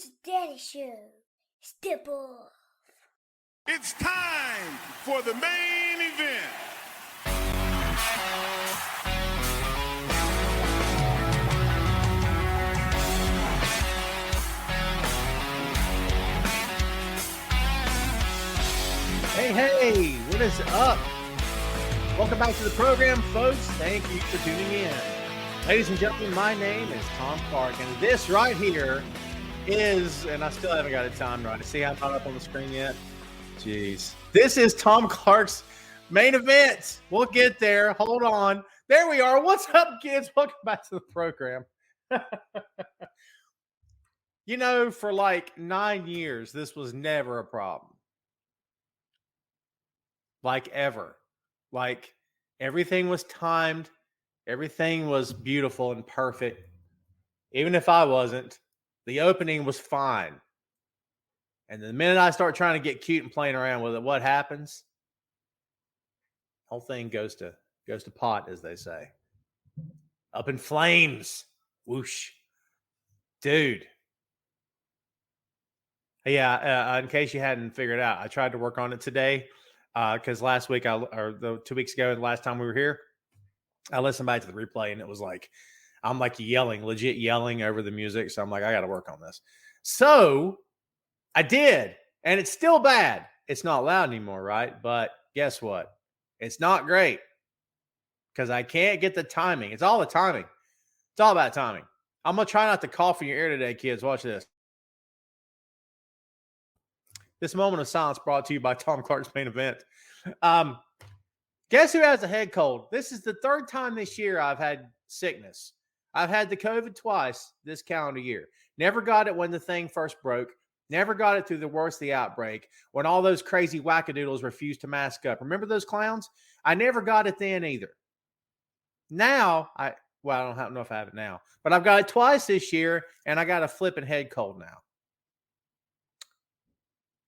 It's Daddy Show. Step off. It's time for the main event. Hey, what is up? Welcome back to the program, folks. Thank you for tuning in. Ladies and gentlemen, my name is Tom Clark, and this right here is, and I still haven't got it timed right. See how I'm not up on the screen yet? Jeez. This is Tom Clark's main event. We'll get there. Hold on. There we are. What's up, kids? Welcome back to the program. You know, for like 9 years, this was never a problem. Like ever. Like everything was timed. Everything was beautiful and perfect. Even if I wasn't, the opening was fine. And the minute I start trying to get cute and playing around with it, what happens? Whole thing goes to pot, as they say. Up in flames. Whoosh. Dude. Yeah, in case you hadn't figured out, I tried to work on it today because last week, 2 weeks ago, the last time we were here, I listened back to the replay and it was like, I'm like legit yelling over the music. So I'm like, I got to work on this. So I did, and it's still bad. It's not loud anymore, right? But guess what? It's not great because I can't get the timing. It's all the timing. It's all about timing. I'm going to try not to cough in your ear today, kids. Watch this. This moment of silence brought to you by Tom Clark's main event. Guess who has a head cold? This is the third time this year I've had sickness. I've had the COVID twice this calendar year. Never got it when the thing first broke. Never got it through the worst of the outbreak when all those crazy wackadoodles refused to mask up. Remember those clowns? I never got it then either. Now, I don't know if I have it now, but I've got it twice this year, and I got a flipping head cold now.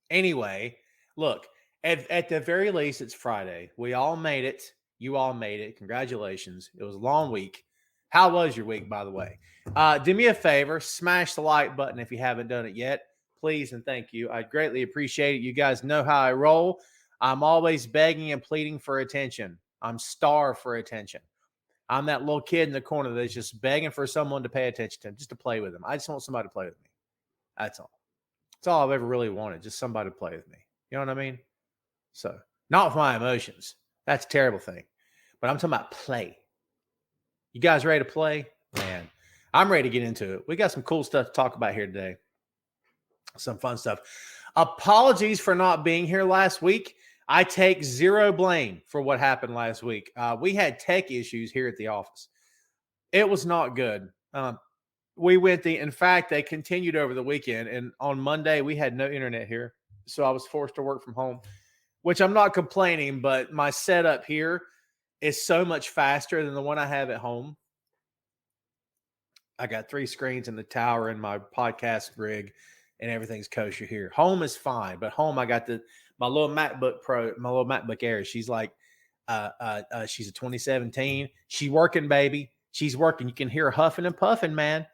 Anyway, look, at the very least, it's Friday. We all made it. You all made it. Congratulations. It was a long week. How was your week, by the way? Do me a favor. Smash the like button if you haven't done it yet. Please and thank you. I greatly appreciate it. You guys know how I roll. I'm always begging and pleading for attention. I'm starved for attention. I'm that little kid in the corner that's just begging for someone to pay attention to him, just to play with him. I just want somebody to play with me. That's all. That's all I've ever really wanted, just somebody to play with me. You know what I mean? So, not with my emotions. That's a terrible thing. But I'm talking about play. You guys ready to play? Man, I'm ready to get into it. We got some cool stuff to talk about here today. Some fun stuff. Apologies for not being here last week. I take zero blame for what happened last week. We had tech issues here at the office. It was not good. In fact, they continued over the weekend, and on Monday we had no internet here, so I was forced to work from home, which I'm not complaining, but my setup here is so much faster than the one I have at home. I got 3 screens in the tower in my podcast rig, and everything's kosher here. Home is fine, but home I got my little MacBook Pro, my little MacBook Air. She's like, she's a 2017. She's working, baby. She's working. You can hear her huffing and puffing, man.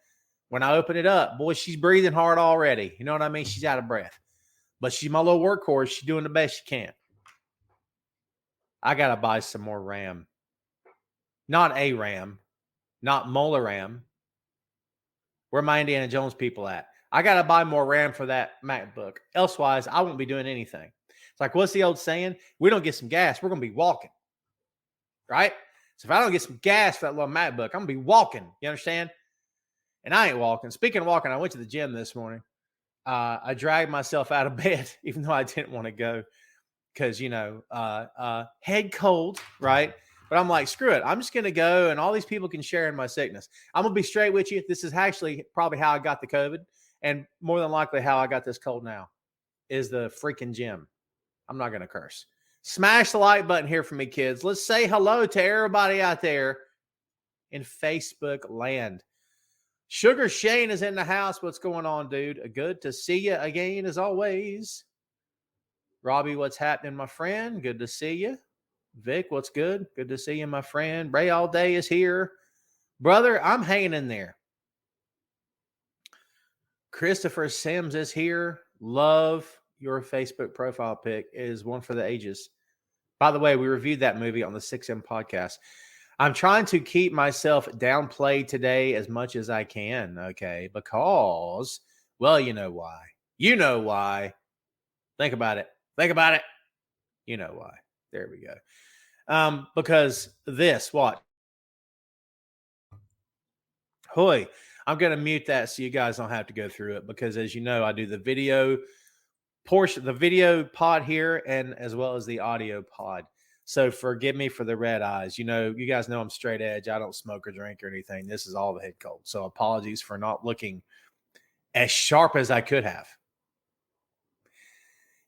When I open it up, boy, she's breathing hard already. You know what I mean? She's out of breath. But she's my little workhorse. She's doing the best she can. I got to buy some more RAM. Not a RAM. Not molar RAM. Where my Indiana Jones people at? I got to buy more RAM for that MacBook. Elsewise, I won't be doing anything. It's like, what's the old saying? We don't get some gas, we're going to be walking. Right? So if I don't get some gas for that little MacBook, I'm going to be walking. You understand? And I ain't walking. Speaking of walking, I went to the gym this morning. I dragged myself out of bed, even though I didn't want to go because, head cold, right? But I'm like, screw it. I'm just going to go, and all these people can share in my sickness. I'm going to be straight with you. This is actually probably how I got the COVID, and more than likely how I got this cold now is the freaking gym. I'm not going to curse. Smash the like button here for me, kids. Let's say hello to everybody out there in Facebook land. Sugar Shane is in the house. What's going on, dude? Good to see you again, as always. Robbie, what's happening, my friend? Good to see you. Vic, what's good? Good to see you, my friend. Ray All Day is here. Brother, I'm hanging in there. Christopher Sims is here. Love your Facebook profile pic. It is one for the ages. By the way, we reviewed that movie on the 6M podcast. I'm trying to keep myself downplayed today as much as I can, okay? Because, well, you know why. You know why. Think about it. Think about it. You know why. There we go. Because this, what? Hoy, I'm going to mute that so you guys don't have to go through it because, as you know, I do the video portion, the video pod here, and as well as the audio pod. So forgive me for the red eyes. You know, you guys know I'm straight edge. I don't smoke or drink or anything. This is all the head cold. So apologies for not looking as sharp as I could have.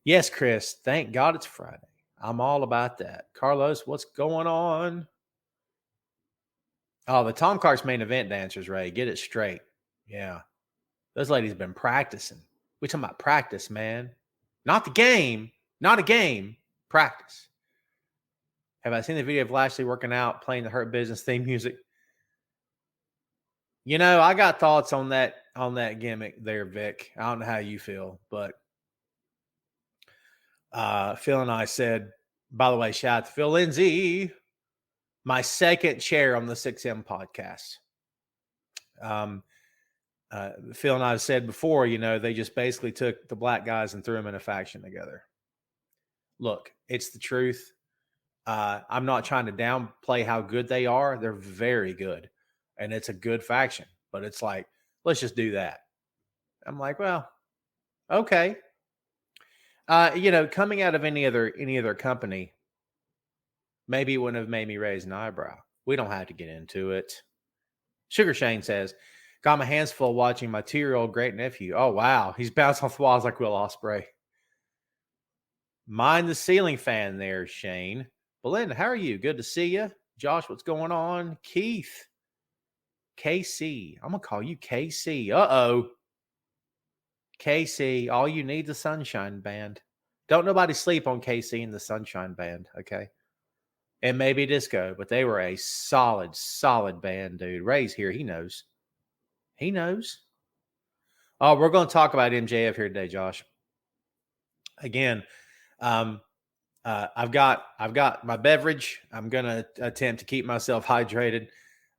Yes, Chris. Thank God it's Friday. I'm all about that. Carlos, what's going on? Oh, the Tom Cart's main event dancers, Ray. Get it straight. Yeah. Those ladies have been practicing. We're talking about practice, man. Not the game. Not a game. Practice. Have I seen the video of Lashley working out, playing the Hurt Business theme music? You know, I got thoughts on that gimmick there, Vic. I don't know how you feel, but Phil and I said, by the way, shout out to Phil Lindsay, my second chair on the 6M podcast. Phil and I said before, you know, they just basically took the black guys and threw them in a faction together. Look, it's the truth. I'm not trying to downplay how good they are. They're very good. And it's a good faction. But it's like, let's just do that. I'm like, well, okay. You know, coming out of any other company, maybe it wouldn't have made me raise an eyebrow. We don't have to get into it. Sugar Shane says, got my hands full watching my 2-year-old great nephew. Oh, wow. He's bouncing off the walls like Will Ospreay. Mind the ceiling fan there, Shane. Belinda, how are you? Good to see you. Josh, what's going on? Keith. KC. I'm going to call you KC. Uh-oh. KC, all you need the Sunshine Band. Don't nobody sleep on KC and the Sunshine Band, okay? And maybe Disco, but they were a solid band, dude. Ray's here. He knows. He knows. Oh, we're going to talk about MJF here today, Josh. Again, I've got my beverage. I'm going to attempt to keep myself hydrated.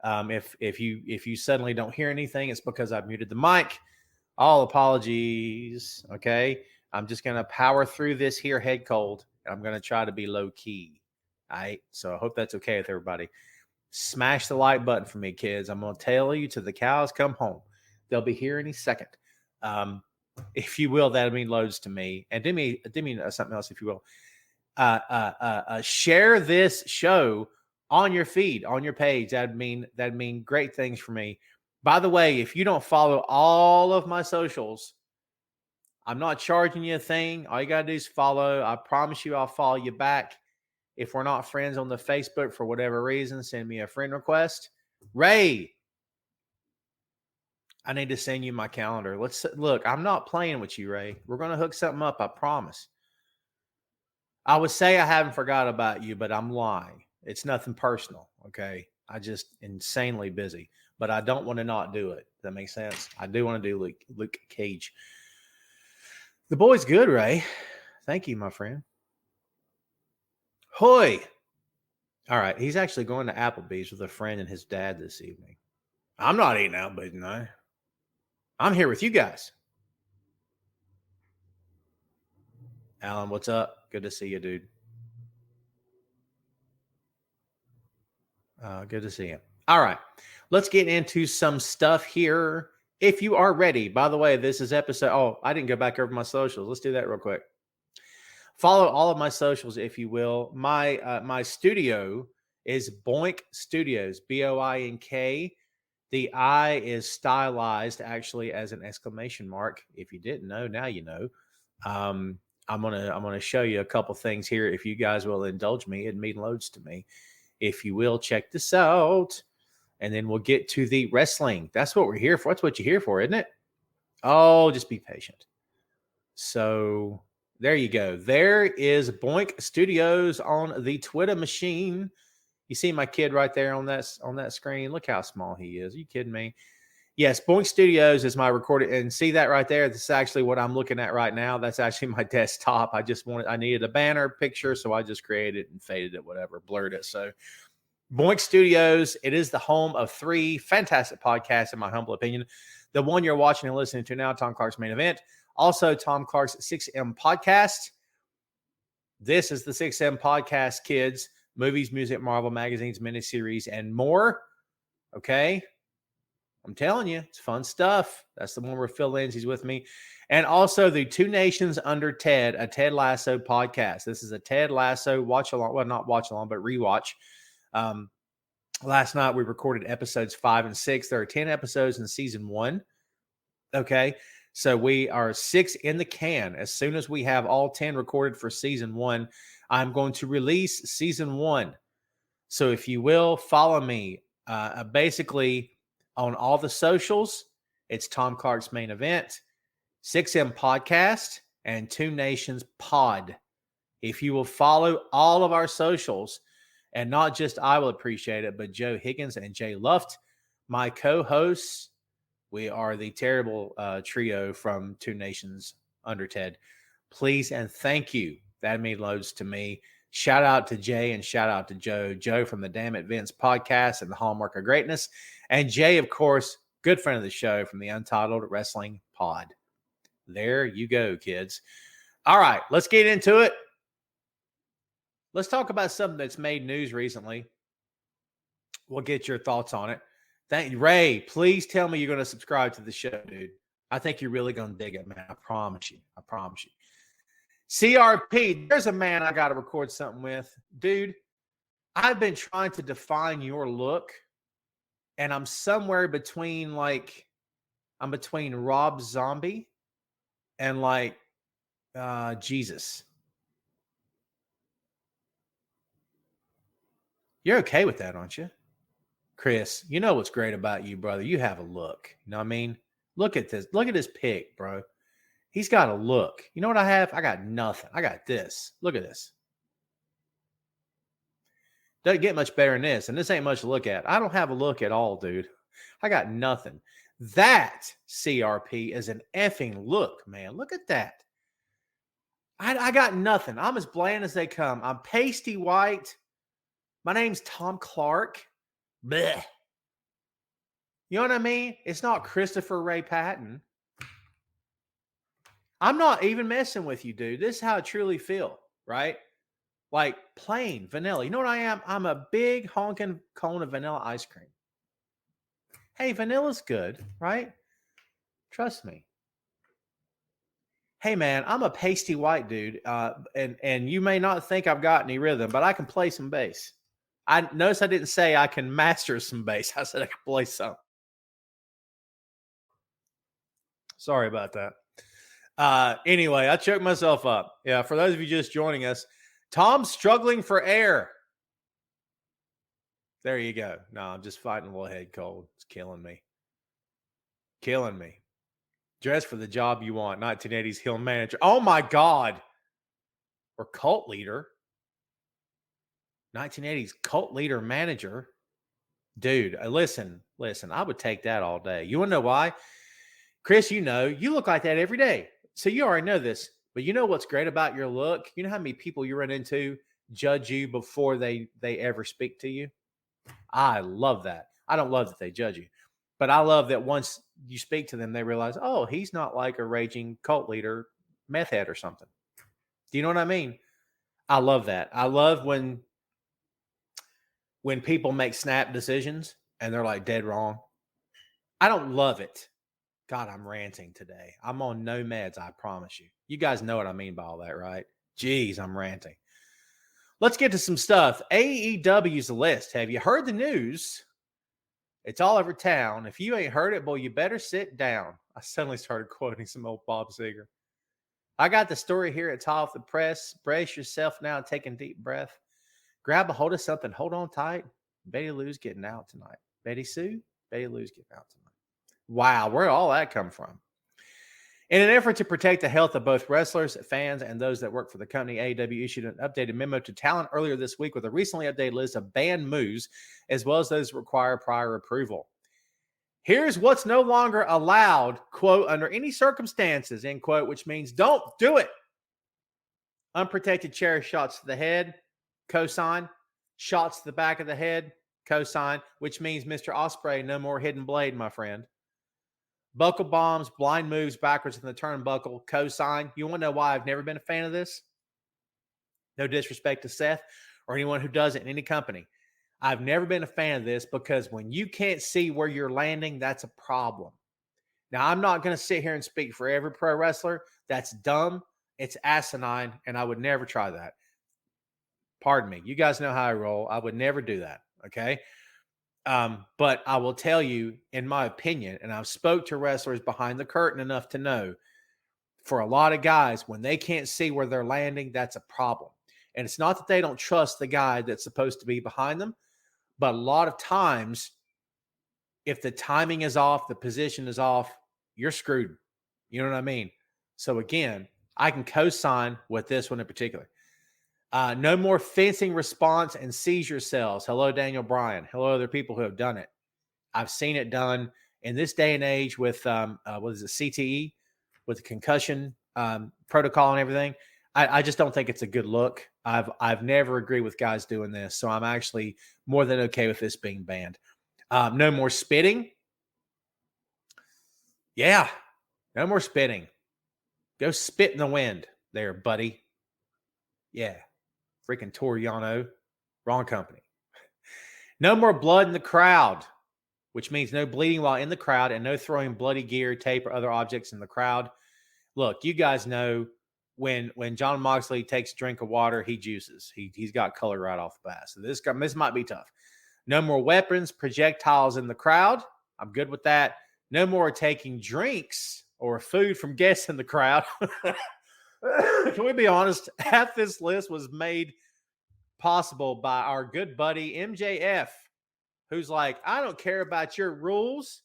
If you suddenly don't hear anything, it's because I've muted the mic. All apologies. Okay. I'm just going to power through this here head cold. And I'm going to try to be low key. All right. So I hope that's okay with everybody. Smash the like button for me, kids. I'm going to tell you till the cows come home. They'll be here any second. If you will, that'll mean loads to me. And do me something else, if you will. Share this show on your feed, on your page. That'd mean great things for me. By the way, if you don't follow all of my socials, I'm not charging you a thing. All you got to do is follow. I promise you I'll follow you back. If we're not friends on the Facebook for whatever reason, send me a friend request. Ray, I need to send you my calendar. Look, I'm not playing with you, Ray. We're going to hook something up, I promise. I would say I haven't forgot about you, but I'm lying. It's nothing personal, okay? I just insanely busy, but I don't want to not do it. Does that make sense? I do want to do Luke Cage. The boy's good, Ray. Thank you, my friend. Hoy. All right, he's actually going to Applebee's with a friend and his dad this evening. I'm not eating out, but no. I'm here with you guys. Alan, what's up? Good to see you, dude. Good to see you. All right, let's get into some stuff here. If you are ready, by the way, this is episode. Oh, I didn't go back over my socials. Let's do that real quick. Follow all of my socials, if you will. My studio is Boink Studios, Boink. The I is stylized actually as an exclamation mark. If you didn't know, now you know. I'm gonna show you a couple things here. If you guys will indulge me, it'd mean loads to me. If you will, check this out. And then we'll get to the wrestling. That's what we're here for. That's what you're here for, isn't it? Oh, just be patient. So there you go. There is Boink Studios on the Twitter machine. You see my kid right there on that screen. Look how small he is. Are you kidding me? Yes, Boink Studios is my recording. And see that right there? This is actually what I'm looking at right now. That's actually my desktop. I needed a banner picture, so I just created it and faded it, whatever, blurred it. So Boink Studios, it is the home of 3 fantastic podcasts, in my humble opinion. The one you're watching and listening to now, Tom Clark's Main Event. Also, Tom Clark's 6M podcast. This is the 6M podcast, kids. Movies, music, Marvel, magazines, miniseries, and more. Okay? I'm telling you, it's fun stuff. That's the one where Phil Lindsay's with me. And also the Two Nations Under Ted, a Ted Lasso podcast. This is a Ted Lasso watch along. Well, not watch along, but rewatch. Last night we recorded episodes 5 and 6. There are 10 episodes in season 1. Okay. So we are 6 in the can. As soon as we have all 10 recorded for season 1, I'm going to release season 1. So if you will, follow me. Basically, on all the socials, it's Tom Clark's Main Event, 6M Podcast, and Two Nations Pod. If you will follow all of our socials, and not just I will appreciate it, but Joe Higgins and Jay Luft, my co-hosts, we are the terrible trio from Two Nations Under Ted. Please and thank you. That means loads to me. Shout out to Jay and shout out to Joe. Joe from the Damn It Vince podcast and the Hallmark of Greatness. And Jay, of course, good friend of the show from the Untitled Wrestling Pod. There you go, kids. All right, let's get into it. Let's talk about something that's made news recently. We'll get your thoughts on it. Thank you, Ray. Please tell me you're going to subscribe to the show, dude. I think you're really going to dig it, man. I promise you. I promise you. CRP, there's a man I got to record something with. Dude, I've been trying to define your look, and I'm somewhere between, I'm between Rob Zombie and, Jesus. You're okay with that, aren't you? Chris, you know what's great about you, brother? You have a look. You know what I mean? Look at this. Look at his pic, bro. He's got a look. You know what I have? I got nothing. I got this. Look at this. Doesn't get much better than this. And this ain't much to look at. I don't have a look at all, dude. I got nothing. That, CRP, is an effing look, man. Look at that. I got nothing. I'm as bland as they come. I'm pasty white. My name's Tom Clark. Blech. You know what I mean? It's not Christopher Ray Patton. I'm not even messing with you, dude. This is how I truly feel, right? Like plain vanilla. You know what I am? I'm a big honking cone of vanilla ice cream. Hey, vanilla's good, right? Trust me. Hey, man, I'm a pasty white dude, and you may not think I've got any rhythm, but I can play some bass. I notice I didn't say I can master some bass. I said I can play some. Sorry about that. Anyway, I choked myself up. Yeah, for those of you just joining us, Tom's struggling for air. There you go. No, I'm just fighting a little head cold. It's killing me. Killing me. Dress for the job you want. 1980s heel manager. Oh, my God. Or cult leader. 1980s cult leader manager. Dude, listen. I would take that all day. You want to know why? Chris, you look like that every day. So you already know this. But you know what's great about your look? You know how many people you run into judge you before they ever speak to you? I love that. I don't love that they judge you. But I love that once you speak to them, they realize, oh, he's not like a raging cult leader, meth head or something. Do you know what I mean? I love that. I love when people make snap decisions and they're like dead wrong. I don't love it. God, I'm ranting today. I'm on no meds, I promise you. You guys know what I mean by all that, right? Jeez, I'm ranting. Let's get to some stuff. AEW's list. Have you heard the news? It's all over town. If you ain't heard it, boy, you better sit down. I suddenly started quoting some old Bob Seger. I got the story here at top of the press. Brace yourself now, take a deep breath. Grab a hold of something. Hold on tight. Betty Lou's getting out tonight. Betty Sue? Betty Lou's getting out tonight. Wow, where did all that come from? In an effort to protect the health of both wrestlers, fans, and those that work for the company, AEW issued an updated memo to talent earlier this week with a recently updated list of banned moves, as well as those that require prior approval. Here's what's no longer allowed, quote, under any circumstances, end quote, which means don't do it. Unprotected chair shots to the head, cosign. Shots to the back of the head, cosign, which means Mr. Ospreay, no more hidden blade, my friend. Buckle bombs, blind moves backwards in the turnbuckle, cosign. You want to know why I've never been a fan of this? No disrespect to Seth or anyone who does it in any company. I've never been a fan of this because when you can't see where you're landing, that's a problem. Now, I'm not going to sit here and speak for every pro wrestler. That's dumb. It's asinine, and I would never try that. Pardon me. You guys know how I roll. I would never do that. Okay. But I will tell you, in my opinion, and I've spoke to wrestlers behind the curtain enough to know, for a lot of guys, when they can't see where they're landing, that's a problem. And it's not that they don't trust the guy that's supposed to be behind them, but a lot of times, if the timing is off, the position is off, you're screwed. You know what I mean? So again, I can co-sign with this one in particular. No more fencing response and seizure cells. Hello, Daniel Bryan. Hello, other people who have done it. I've seen it done in this day and age with, what is it, CTE, with the concussion protocol and everything. I just don't think it's a good look. I've never agreed with guys doing this, so I'm actually more than okay with this being banned. No more spitting. Yeah, no more spitting. Go spit in the wind there, buddy. Yeah. Freaking Toriano. Wrong company. No more blood in the crowd, which means no bleeding while in the crowd and no throwing bloody gear, tape, or other objects in the crowd. Look, you guys know when John Moxley takes a drink of water, he juices. He's got color right off the bat. So this might be tough. No more weapons, projectiles in the crowd. I'm good with that. No more taking drinks or food from guests in the crowd. Can we be honest? Half this list was made possible by our good buddy MJF, who's like, I don't care about your rules.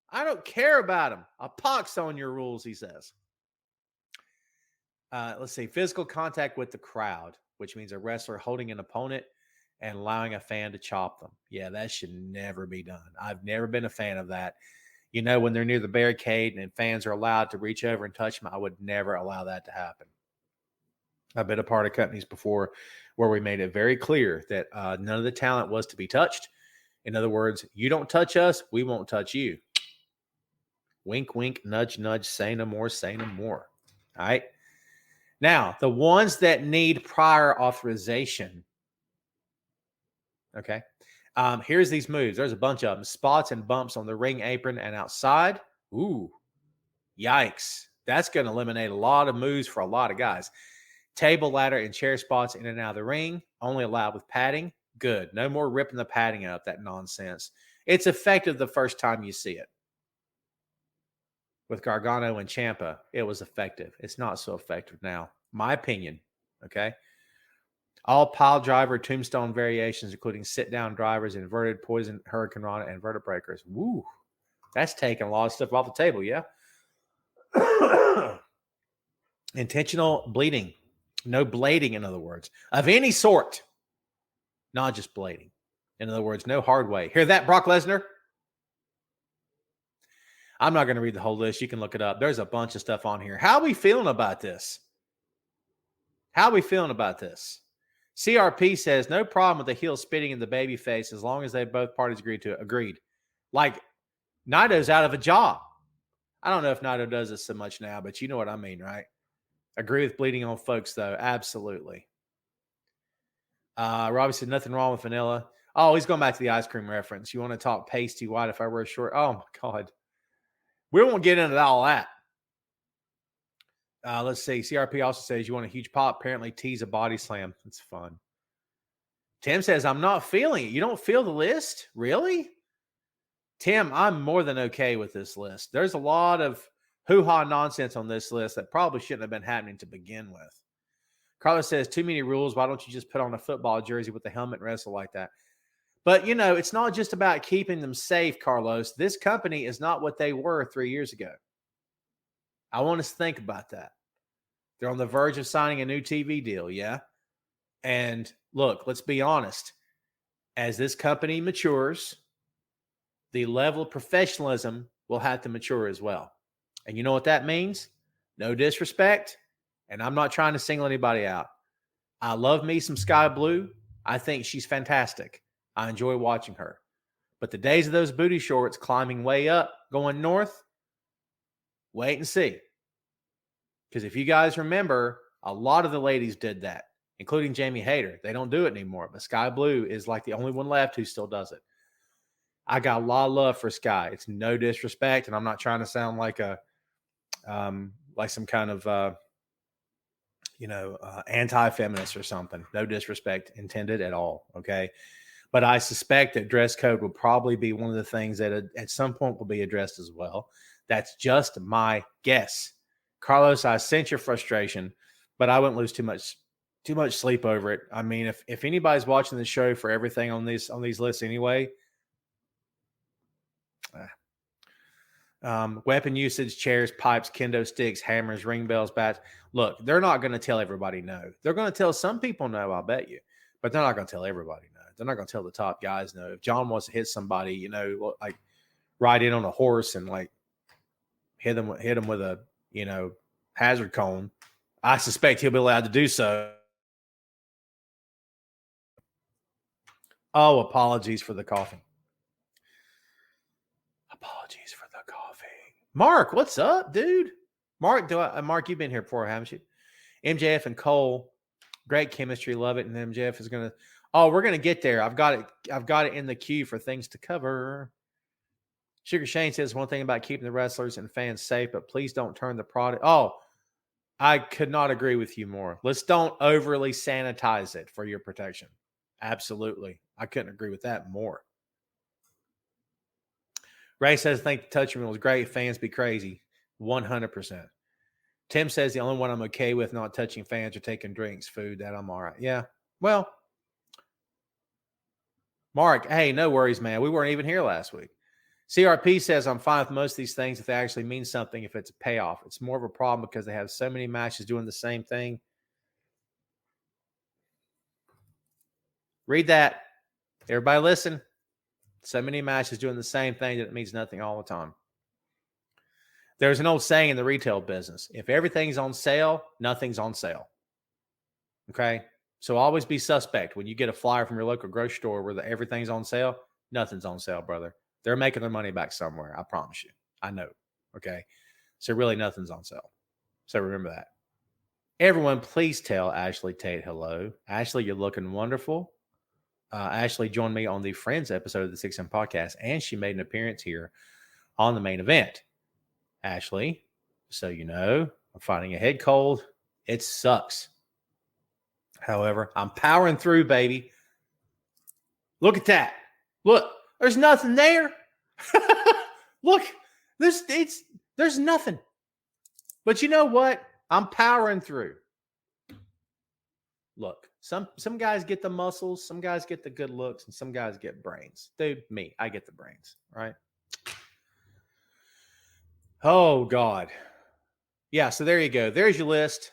I don't care about them. A pox on your rules, he says. Let's see. Physical contact with the crowd, which means a wrestler holding an opponent and allowing a fan to chop them. Yeah, that should never be done. I've never been a fan of that. You know, when they're near the barricade and fans are allowed to reach over and touch them, I would never allow that to happen. I've been a part of companies before where we made it very clear that none of the talent was to be touched. In other words, you don't touch us, we won't touch you. Wink, wink, nudge, nudge, say no more, say no more. All right. Now, the ones that need prior authorization. Okay. Here's these moves. There's a bunch of them. Spots and bumps on the ring apron and outside. Ooh, yikes. That's going to eliminate a lot of moves for a lot of guys. Table, ladder, and chair spots in and out of the ring. Only allowed with padding. Good. No more ripping the padding up. That nonsense. It's effective the first time you see it. With Gargano and Ciampa, it was effective. It's not so effective now. My opinion. Okay. All pile driver tombstone variations, including sit-down drivers, inverted poison, hurricane rana, and vertebreakers. Woo. That's taking a lot of stuff off the table, yeah? Intentional bleeding. No blading, in other words. Of any sort. Not just blading. In other words, no hard way. Hear that, Brock Lesnar? I'm not going to read the whole list. You can look it up. There's a bunch of stuff on here. How are we feeling about this? How are we feeling about this? CRP says, no problem with the heel spitting in the baby face as long as they both parties agreed to it. Agreed. Like, Naito's out of a job. I don't know if Naito does this so much now, but you know what I mean, right? Agree with bleeding on folks, though. Absolutely. Robbie said, nothing wrong with vanilla. Oh, he's going back to the ice cream reference. You want to talk pasty white if I wear short? Oh, my God. We won't get into all that. Let's see. CRP also says you want a huge pop. Apparently tease a body slam. It's fun. Tim says, I'm not feeling it. You don't feel the list? Really? Tim, I'm more than okay with this list. There's a lot of hoo-ha nonsense on this list that probably shouldn't have been happening to begin with. Carlos says, too many rules. Why don't you just put on a football jersey with the helmet and wrestle like that? But, you know, it's not just about keeping them safe, Carlos. This company is not what they were 3 years ago. I want us to think about that. They're on the verge of signing a new TV deal, yeah? And look, let's be honest. As this company matures, the level of professionalism will have to mature as well. And you know what that means? No disrespect. And I'm not trying to single anybody out. I love me some Sky Blue. I think she's fantastic. I enjoy watching her. But the days of those booty shorts climbing way up, going north, wait and see. Because if you guys remember, a lot of the ladies did that, including Jamie Hayter. They don't do it anymore, but Sky Blue is like the only one left who still does it. I got a lot of love for Sky. It's no disrespect, and I'm not trying to sound like like some kind of anti-feminist or something. No disrespect intended at all. Okay. But I suspect that dress code will probably be one of the things that at some point will be addressed as well. That's just my guess. Carlos, I sense your frustration, but I wouldn't lose too much sleep over it. I mean, if anybody's watching the show for everything on these lists anyway, weapon usage, chairs, pipes, kendo sticks, hammers, ring bells, bats. Look, they're not going to tell everybody no. They're going to tell some people no, I'll bet you, but they're not going to tell everybody no. They're not going to tell the top guys no. If John wants to hit somebody, like ride in on a horse and like hit him with a, hazard cone, I suspect he'll be allowed to do so. Oh, apologies for the coughing. Apologies for the coughing. Mark, what's up, dude? Mark, you've been here before, haven't you? MJF and Cole, great chemistry, love it. And MJF is gonna. Oh, we're gonna get there. I've got it in the queue for things to cover. Sugar Shane says one thing about keeping the wrestlers and fans safe, but please don't turn the product. Oh, I could not agree with you more. Let's don't overly sanitize it for your protection. Absolutely, I couldn't agree with that more. Ray says, I think the touching room was great. Fans be crazy. 100%. Tim says the only one I'm okay with not touching fans or taking drinks, food, that I'm all right. Yeah. Well, Mark, hey, no worries, man. We weren't even here last week. CRP says I'm fine with most of these things if they actually mean something, if it's a payoff. It's more of a problem because they have so many matches doing the same thing. Read that. Everybody listen. So many matches doing the same thing that it means nothing all the time. There's an old saying in the retail business. If everything's on sale, nothing's on sale. Okay? So always be suspect. When you get a flyer from your local grocery store where everything's on sale, nothing's on sale, brother. They're making their money back somewhere. I promise you. I know. Okay? So really nothing's on sale. So remember that. Everyone, please tell Ashley Tate hello. Ashley, you're looking wonderful. Ashley joined me on the Friends episode of the 6M podcast, and she made an appearance here on the main event. Ashley, so you know, I'm fighting a head cold. It sucks. However, I'm powering through, baby. Look at that. Look, there's nothing there. Look, there's nothing. But you know what? I'm powering through. Look, some guys get the muscles, some guys get the good looks, and some guys get brains. Dude, me, I get the brains, right? Oh, God. Yeah, so there you go. There's your list.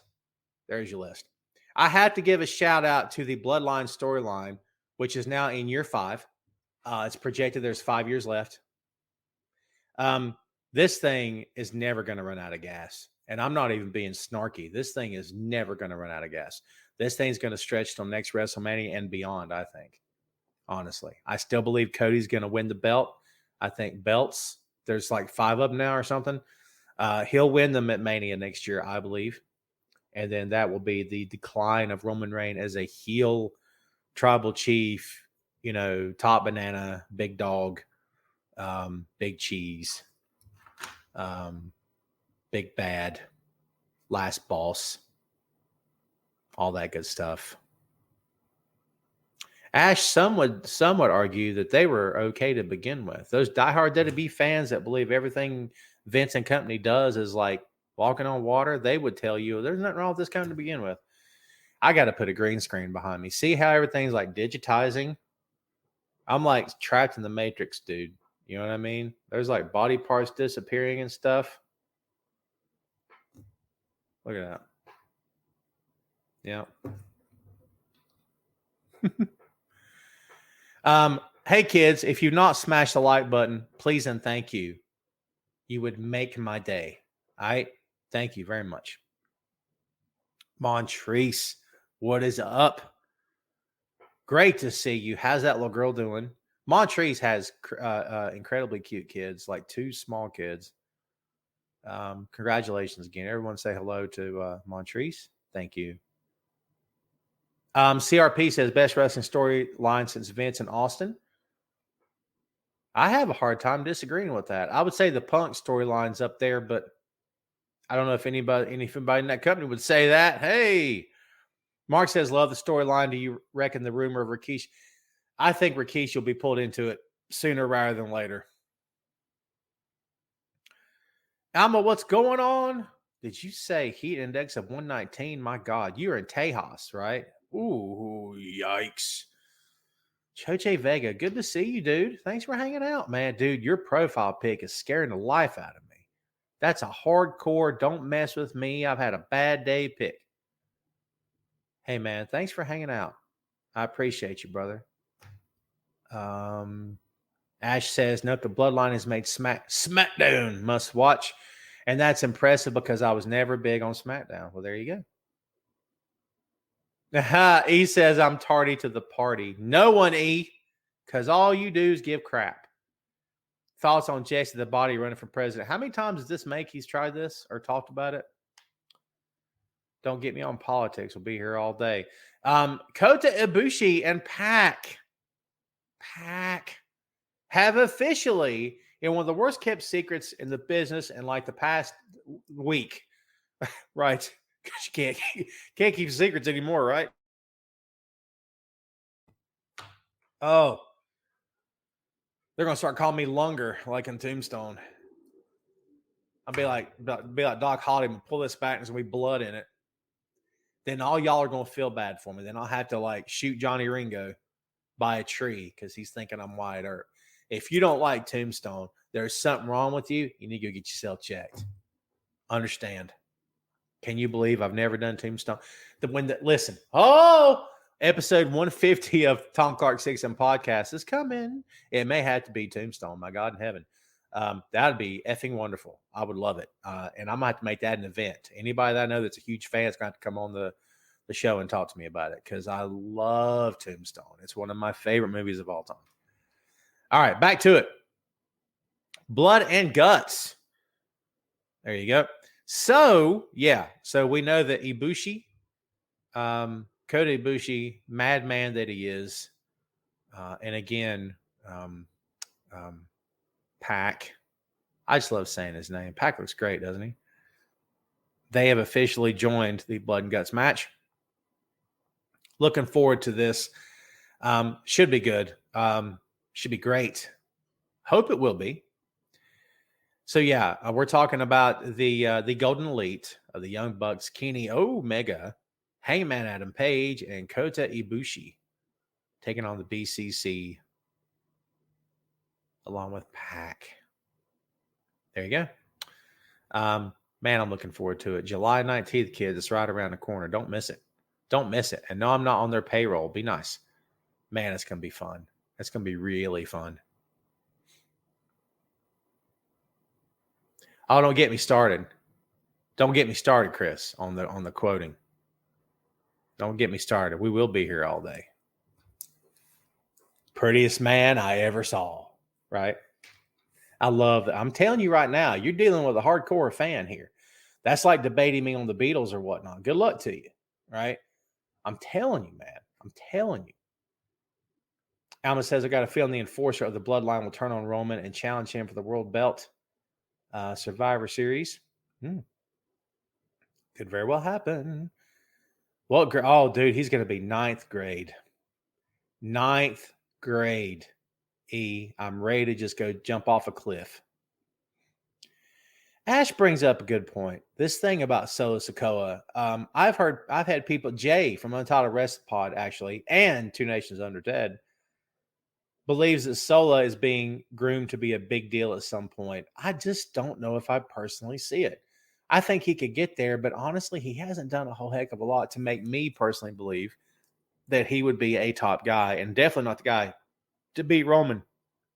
I had to give a shout out to the Bloodline storyline, which is now in year 5. It's projected there's 5 years left. This thing is never going to run out of gas. And I'm not even being snarky. This thing is never going to run out of gas. This thing's going to stretch till next WrestleMania and beyond, I think. Honestly. I still believe Cody's going to win the belt. I think belts, there's like 5 of them now or something. He'll win them at Mania next year, I believe. And then that will be the decline of Roman Reigns as a heel tribal chief, top banana, big dog, big cheese, big bad, last boss, all that good stuff. Ash, some would argue that they were okay to begin with. Those diehard WWE fans that believe everything Vince and company does is like walking on water, they would tell you there's nothing wrong with this company to begin with. I got to put a green screen behind me. See how everything's like digitizing? I'm like trapped in the Matrix, dude. You know what I mean? There's like body parts disappearing and stuff. Look at that. Yeah. Hey, kids, if you've not smashed the like button, please and thank you. You would make my day. All right? Thank you very much. Montrese, what is up? Great to see you. How's that little girl doing? Montrese has incredibly cute kids, like 2 small kids. Congratulations again. Everyone say hello to Montrese. Thank you. CRP says best wrestling storyline since Vince and Austin. I have a hard time disagreeing with that. I would say the Punk storyline's up there, but I don't know if anybody in that company would say that. Hey, Mark says, love the storyline. Do you reckon the rumor of Rikishi? I think Rikishi will be pulled into it sooner rather than later. Alma, what's going on? Did you say heat index of 119? My God, you're in Tejas, right? Ooh, yikes. Choche Vega, good to see you, dude. Thanks for hanging out, man. Dude, your profile pic is scaring the life out of me. That's a hardcore, don't mess with me, I've had a bad day pic. Hey, man, thanks for hanging out. I appreciate you, brother. Ash says, note the Bloodline has made SmackDown must watch. And that's impressive because I was never big on SmackDown. Well, there you go. E says, I'm tardy to the party. No one, E, because all you do is give crap. Thoughts on Jesse the Body running for president. How many times does this make he's tried this or talked about it? Don't get me on politics. We'll be here all day. Kota Ibushi and Pac have officially, in one of the worst kept secrets in the business in like the past week, right? Because you can't keep secrets anymore, right? Oh, they're gonna start calling me Lunger like in Tombstone. I'll be like Doc Holliday, pull this back, and there's gonna be blood in it. Then all y'all are gonna feel bad for me. Then I'll have to like shoot Johnny Ringo by a tree because he's thinking I'm Wyatt Earp. If you don't like Tombstone, there's something wrong with you. You need to go get yourself checked. Understand? Can you believe I've never done Tombstone? Listen, episode 150 of Tom Clark 6M podcast is coming. It may have to be Tombstone. My God in heaven. That'd be effing wonderful. I would love it. And I might have to make that an event. Anybody that I know that's a huge fan is going to have to come on the show and talk to me about it because I love Tombstone. It's one of my favorite movies of all time. All right, back to it. Blood and Guts. There you go. So, yeah. So we know that Ibushi, Kota Ibushi, madman that he is, and again, Pac. I just love saying his name. Pac looks great, doesn't he? They have officially joined the Blood and Guts match. Looking forward to this. Should be good. Should be great. Hope it will be. So yeah, we're talking about the Golden Elite of the Young Bucks, Kenny Omega, Hangman Adam Page, and Kota Ibushi taking on the BCC along with Pac. There you go. Man, I'm looking forward to it. July 19th, kids. It's right around the corner. Don't miss it. Don't miss it. And no, I'm not on their payroll. Be nice. Man, it's going to be fun. It's going to be really fun. Oh, don't get me started. Don't get me started, Chris, on the quoting. Don't get me started. We will be here all day. Prettiest man I ever saw, right? I love that. I'm telling you right now, you're dealing with a hardcore fan here. That's like debating me on the Beatles or whatnot. Good luck to you, right? I'm telling you, man. I'm telling you. Alma says, I got a feeling the enforcer of the Bloodline will turn on Roman and challenge him for the world belt Survivor Series. Could very well happen. Well, oh, dude, he's going to be 9th grade. 9th grade. I'm ready to just go jump off a cliff. Ash brings up a good point. This thing about Solo Sikoa. I've had people, Jay from Untitled Wrestling Pod, actually, and Two Nations Under Ted, believes that Sola is being groomed to be a big deal at some point. I just don't know if I personally see it. I think he could get there, but honestly, he hasn't done a whole heck of a lot to make me personally believe that he would be a top guy, and definitely not the guy to beat Roman,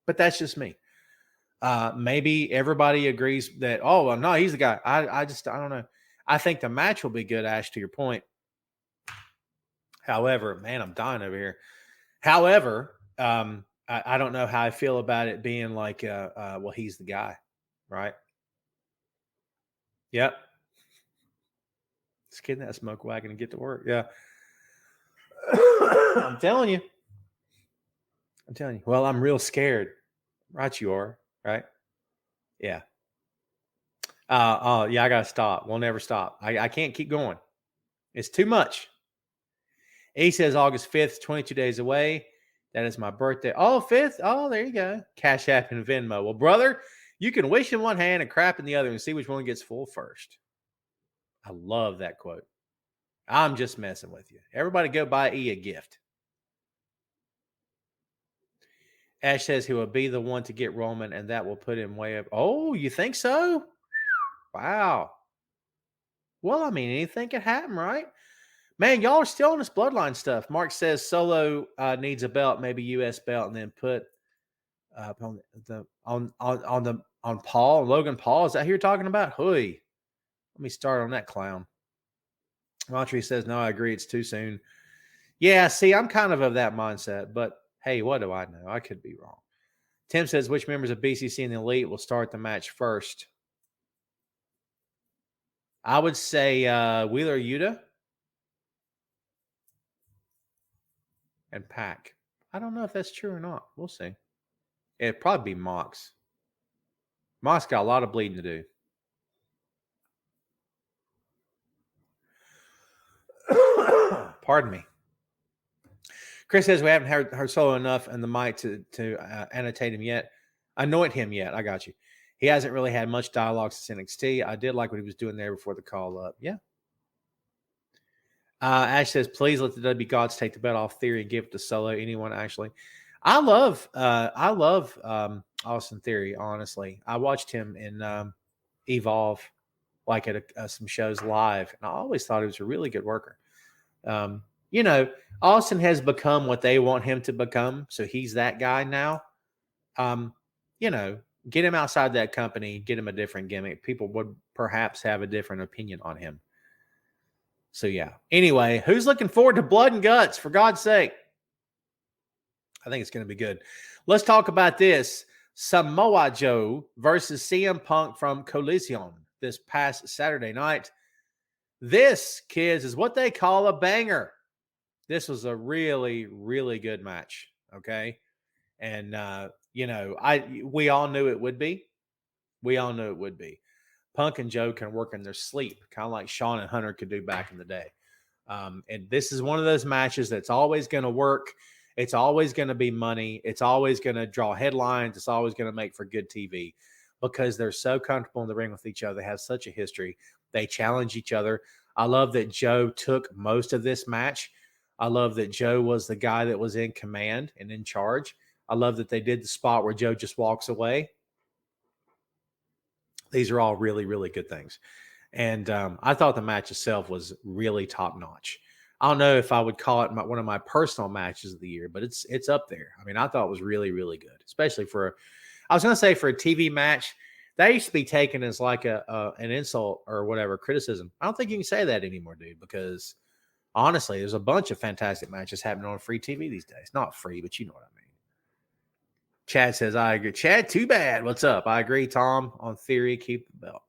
but that's just me. Maybe everybody agrees that, oh, well, no, he's the guy. I don't know. I think the match will be good, Ash, to your point. However, man, I'm dying over here. However, I don't know how I feel about it being like, well, he's the guy, right? Yep. Just kidding that smoke wagon and get to work. Yeah. I'm telling you. Well, I'm real scared. Right, you are. Right? Yeah. Yeah, I got to stop. We'll never stop. I can't keep going. It's too much. He says August 5th, 22 days away. That is my birthday. Oh, 5th? Oh, there you go. Cash App and Venmo. Well, brother, you can wish in one hand and crap in the other and see which one gets full first. I love that quote. I'm just messing with you. Everybody go buy E a gift. Ash says he will be the one to get Roman, and that will put him way up. Oh, you think so? Wow. Well, I mean, anything can happen, right? Man, y'all are still on this bloodline stuff. Mark says Solo needs a belt, maybe U.S. belt, and then put on Paul, Logan Paul. Is that who you're talking about? Hooey. Let me start on that clown. Montreal says, no, I agree. It's too soon. Yeah, see, I'm kind of that mindset, but hey, what do I know? I could be wrong. Tim says, which members of BCC and the Elite will start the match first? I would say Wheeler Yuta and Pac. I don't know if that's true or not. We'll see. It'd probably be Mox. Mox got a lot of bleeding to do. Pardon me. Chris says we haven't heard Solo enough and the mic to annotate him yet. Anoint him yet. I got you. He hasn't really had much dialogue since NXT. I did like what he was doing there before the call up. Yeah. Ash says, please let the W Gods take the belt off Theory and give it to Solo. Anyone actually? I love Austin Theory, honestly. I watched him in Evolve, like at some shows live, and I always thought he was a really good worker. Austin has become what they want him to become, so he's that guy now. Get him outside that company, get him a different gimmick. People would perhaps have a different opinion on him. So, yeah. Anyway, who's looking forward to Blood and Guts, for God's sake? I think it's going to be good. Let's talk about this. Samoa Joe versus CM Punk from Collision this past Saturday night. This, kids, is what they call a banger. This was a really, really good match, okay? And, we all knew it would be. Punk and Joe can work in their sleep, kind of like Shawn and Hunter could do back in the day. And this is one of those matches that's always going to work. It's always going to be money. It's always going to draw headlines. It's always going to make for good TV because they're so comfortable in the ring with each other. They have such a history. They challenge each other. I love that Joe took most of this match. I love that Joe was the guy that was in command and in charge. I love that they did the spot where Joe just walks away. These are all really, really good things. And I thought the match itself was really top-notch. I don't know if I would call it one of my personal matches of the year, but it's up there. I mean, I thought it was really, really good, especially for a TV match. That used to be taken as like an insult or whatever, criticism. I don't think you can say that anymore, dude, because honestly, there's a bunch of fantastic matches happening on free TV these days. Not free, but you know what I mean. Chad says, I agree. Chad, too bad. What's up? I agree, Tom. On Theory, keep the belt.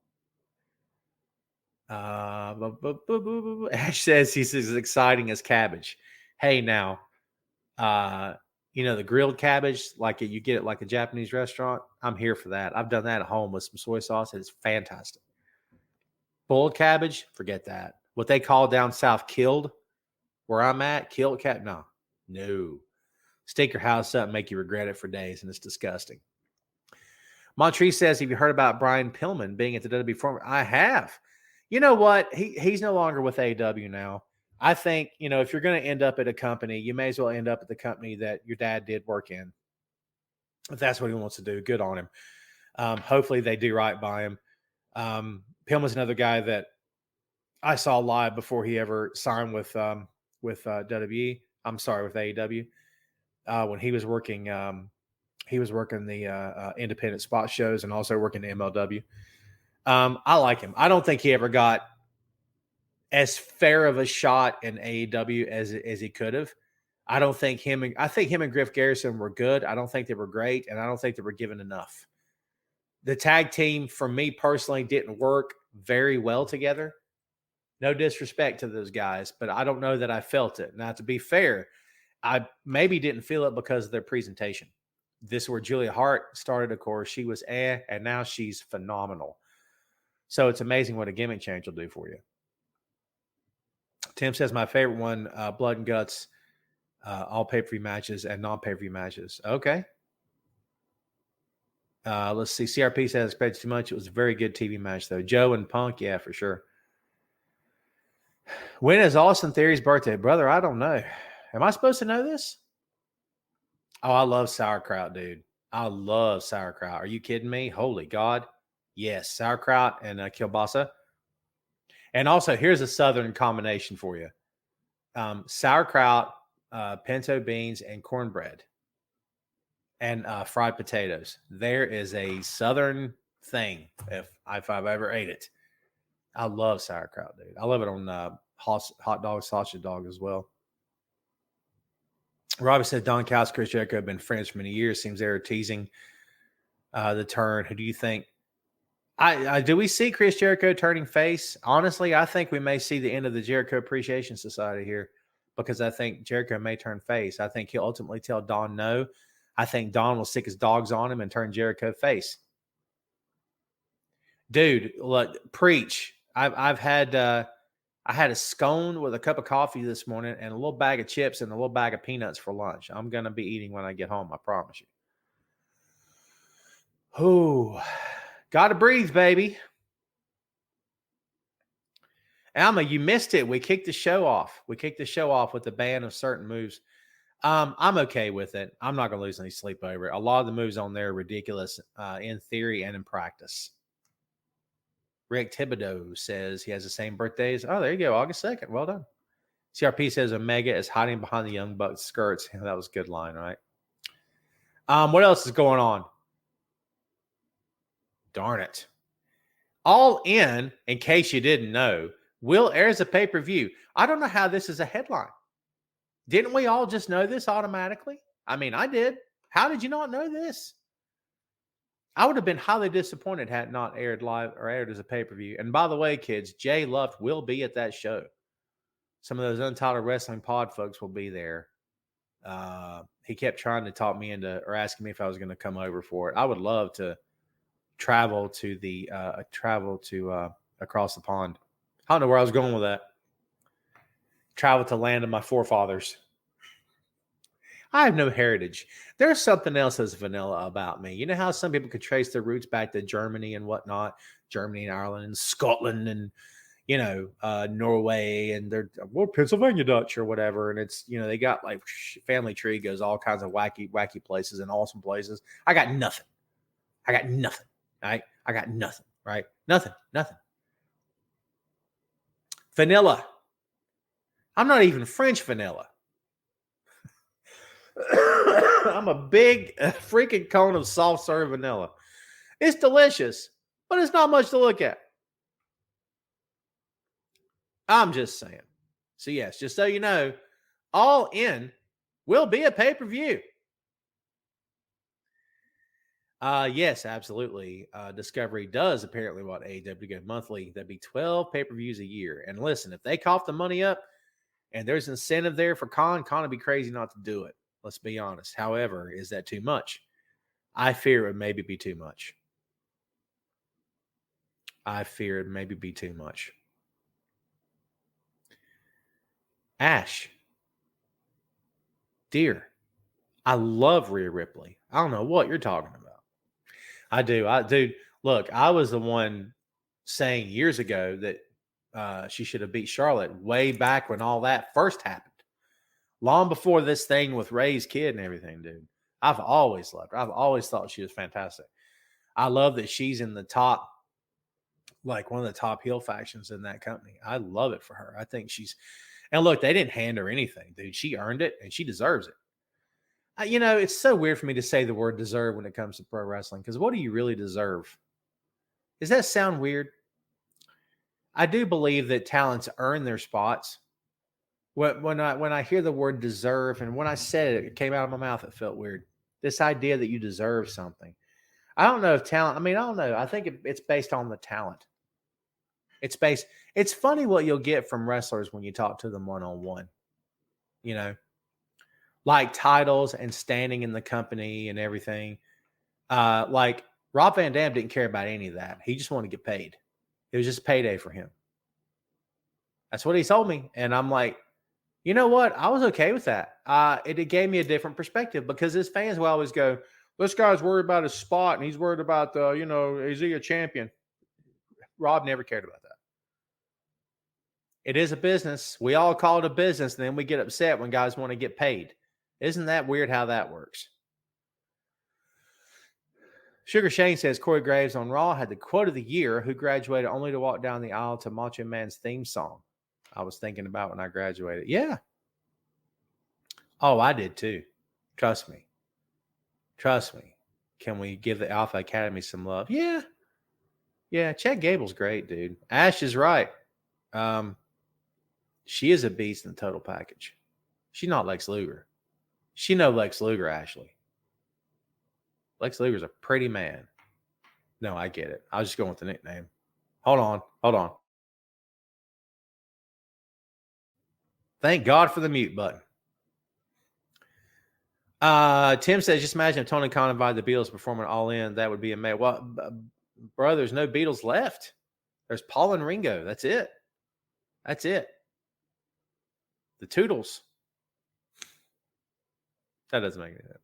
Ash says he's as exciting as cabbage. Hey, now, the grilled cabbage, like you get it like a Japanese restaurant. I'm here for that. I've done that at home with some soy sauce. It's fantastic. Boiled cabbage, forget that. What they call down south killed, where I'm at, killed cat. No. Stake your house up and make you regret it for days, and it's disgusting. Montrese says, have you heard about Brian Pillman being at the WWE former? I have. You know what? He's no longer with AEW now. I think, if you're going to end up at a company, you may as well end up at the company that your dad did work in. If that's what he wants to do, good on him. Hopefully they do right by him. Pillman's another guy that I saw live before he ever signed with WWE. I'm sorry, with AEW. when he was working the independent spot shows and also working the MLW. I like him. I don't think he ever got as fair of a shot in AEW as he could have. I think him and Griff Garrison were good. I don't think they were great, and I don't think they were given enough. The tag team, for me personally, didn't work very well together. No disrespect to those guys, but I don't know that I felt it. Now, to be fair, I maybe didn't feel it because of their presentation. This is where Julia Hart started, of course. She was and now she's phenomenal. So it's amazing what a gimmick change will do for you. Tim says my favorite one, Blood and Guts, all pay-per-view matches and non-pay-per-view matches. Okay. Let's see. CRP says expected too much. It was a very good TV match, though. Joe and Punk, yeah, for sure. When is Austin Theory's birthday? Brother, I don't know. Am I supposed to know this? Oh, I love sauerkraut, dude. I love sauerkraut. Are you kidding me? Holy God. Yes, sauerkraut and kielbasa. And also, here's a Southern combination for you. Sauerkraut, pinto beans, and cornbread. And fried potatoes. There is a Southern thing if I've ever ate it. I love sauerkraut, dude. I love it on hot dog, sausage dog as well. Robbie said Don Callis, Chris Jericho have been friends for many years. Seems they're teasing the turn. Who do you think? Do we see Chris Jericho turning face? Honestly, I think we may see the end of the Jericho Appreciation Society here because I think Jericho may turn face. I think he'll ultimately tell Don no. I think Don will stick his dogs on him and turn Jericho face. Dude, look, preach. I had a scone with a cup of coffee this morning and a little bag of chips and a little bag of peanuts for lunch. I'm going to be eating when I get home, I promise you. Ooh, got to breathe, baby. Alma, you missed it. We kicked the show off. We kicked the show off with the ban of certain moves. I'm okay with it. I'm not going to lose any sleep over it. A lot of the moves on there are ridiculous in theory and in practice. Rick Thibodeau says he has the same birthdays. Oh, there you go. August 2nd. Well done. CRP says Omega is hiding behind the Young Bucks skirts. That was a good line, right? What else is going on? Darn it. All in case you didn't know, Will airs a pay-per-view. I don't know how this is a headline. Didn't we all just know this automatically? I mean, I did. How did you not know this? I would have been highly disappointed had it not aired live or aired as a pay-per-view. And by the way, kids, Jay Luft will be at that show. Some of those Untitled Wrestling Pod folks will be there. He kept trying to talk me into or asking me if I was going to come over for it. I would love to travel to across the pond. I don't know where I was going with that. Travel to land of my forefathers. I have no heritage. There's something else that's vanilla about me. You know how some people could trace their roots back to Germany and whatnot, Germany and Ireland and Scotland and, Norway and they're Pennsylvania Dutch or whatever. And it's, they got like family tree goes all kinds of wacky places and awesome places. I got nothing. Right? I got nothing, right? Nothing. Vanilla. I'm not even French vanilla. I'm a big freaking cone of soft serve vanilla. It's delicious, but it's not much to look at. I'm just saying. So yes, just so you know, All In will be a pay-per-view. Yes, absolutely. Discovery does apparently want AEW to go monthly. That'd be 12 pay-per-views a year. And listen, if they cough the money up and there's incentive there for Khan would be crazy not to do it. Let's be honest. However, is that too much? I fear it would maybe be too much. Ash. Dear. I love Rhea Ripley. I don't know what you're talking about. I do. Look, I was the one saying years ago that she should have beat Charlotte way back when all that first happened. Long before this thing with Ray's kid and everything, dude. I've always loved her. I've always thought she was fantastic. I love that she's in the top, like one of the top heel factions in that company. I love it for her. I think and look, they didn't hand her anything, dude. She earned it and she deserves it. It's so weird for me to say the word deserve when it comes to pro wrestling, because what do you really deserve? Does that sound weird? I do believe that talents earn their spots. When I hear the word deserve, and when I said it, it came out of my mouth, it felt weird. This idea that you deserve something. I don't know if talent, I don't know. I think it's based on the talent. It's funny what you'll get from wrestlers when you talk to them one-on-one, like titles and standing in the company and everything. Like Rob Van Dam didn't care about any of that. He just wanted to get paid. It was just payday for him. That's what he told me. And I'm like, you know what? I was okay with that. It gave me a different perspective, because his fans will always go, this guy's worried about his spot and he's worried about is he a champion? Rob never cared about that. It is a business. We all call it a business, and then we get upset when guys want to get paid. Isn't that weird how that works? Sugar Shane says Corey Graves on Raw had the quote of the year, who graduated only to walk down the aisle to Macho Man's theme song. I was thinking about when I graduated. Yeah. Oh, I did too. Trust me. Can we give the Alpha Academy some love? Yeah. Yeah. Chad Gable's great, dude. Ash is right. She is a beast in the total package. She's not Lex Luger. She know Lex Luger, Ashley. Lex Luger's a pretty man. No, I get it. I was just going with the nickname. Hold on. Thank God for the mute button. Tim says, just imagine if Tony Khan invited the Beatles performing All In. That would be amazing. Well, bro, there's no Beatles left. There's Paul and Ringo. That's it. The Toodles. That doesn't make any sense.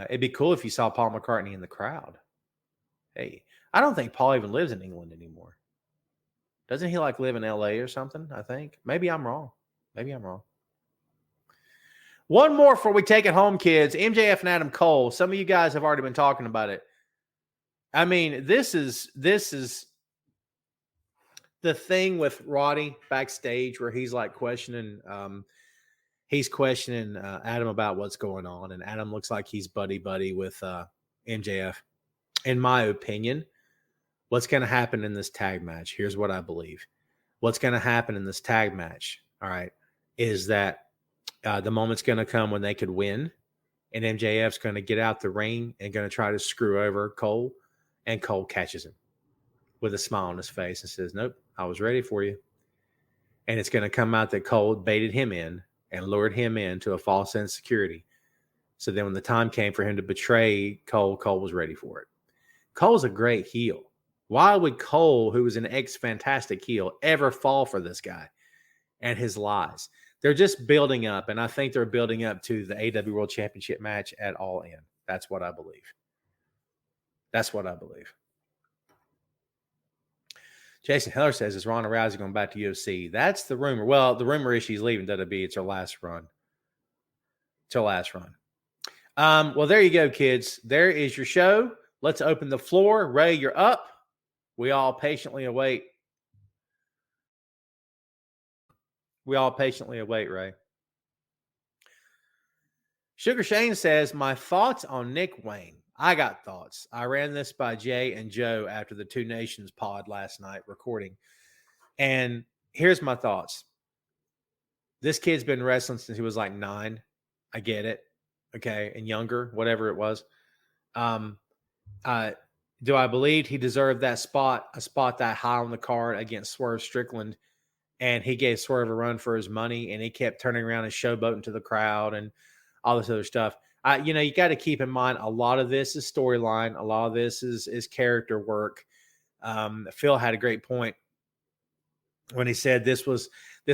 It'd be cool if you saw Paul McCartney in the crowd. Hey, I don't think Paul even lives in England anymore. Doesn't he live in LA or something? I think. Maybe I'm wrong. One more before we take it home, kids. MJF and Adam Cole. Some of you guys have already been talking about it. This is the thing with Roddy backstage where he's questioning Adam about what's going on, and Adam looks like he's buddy with MJF. In my opinion, what's going to happen in this tag match? Here's what I believe. What's going to happen in this tag match, all right, is that the moment's going to come when they could win, and MJF's going to get out the ring and going to try to screw over Cole, and Cole catches him with a smile on his face and says, nope, I was ready for you. And it's going to come out that Cole baited him in and lured him into a false sense of security. So then when the time came for him to betray Cole, Cole was ready for it. Cole's a great heel. Why would Cole, who was an ex-fantastic heel, ever fall for this guy and his lies? They're just building up, and I think they're building up to the AEW World Championship match at All In. That's what I believe. Jason Heller says, is Ronda Rousey going back to UFC? That's the rumor. Well, the rumor is she's leaving WWE. It's her last run. Well, there you go, kids. There is your show. Let's open the floor. Ray, you're up. We all patiently await. Ray. Sugar Shane says, my thoughts on Nick Wayne. I got thoughts. I ran this by Jay and Joe after the Two Nations pod last night recording. And here's my thoughts. This kid's been wrestling since he was 9. I get it. Okay. And younger, whatever it was. Do I believe he deserved that spot, a spot that high on the card against Swerve Strickland? And he gave Swerve a run for his money, and he kept turning around and showboating to the crowd and all this other stuff. You got to keep in mind, a lot of this is storyline. A lot of this is character work. Phil had a great point when he said this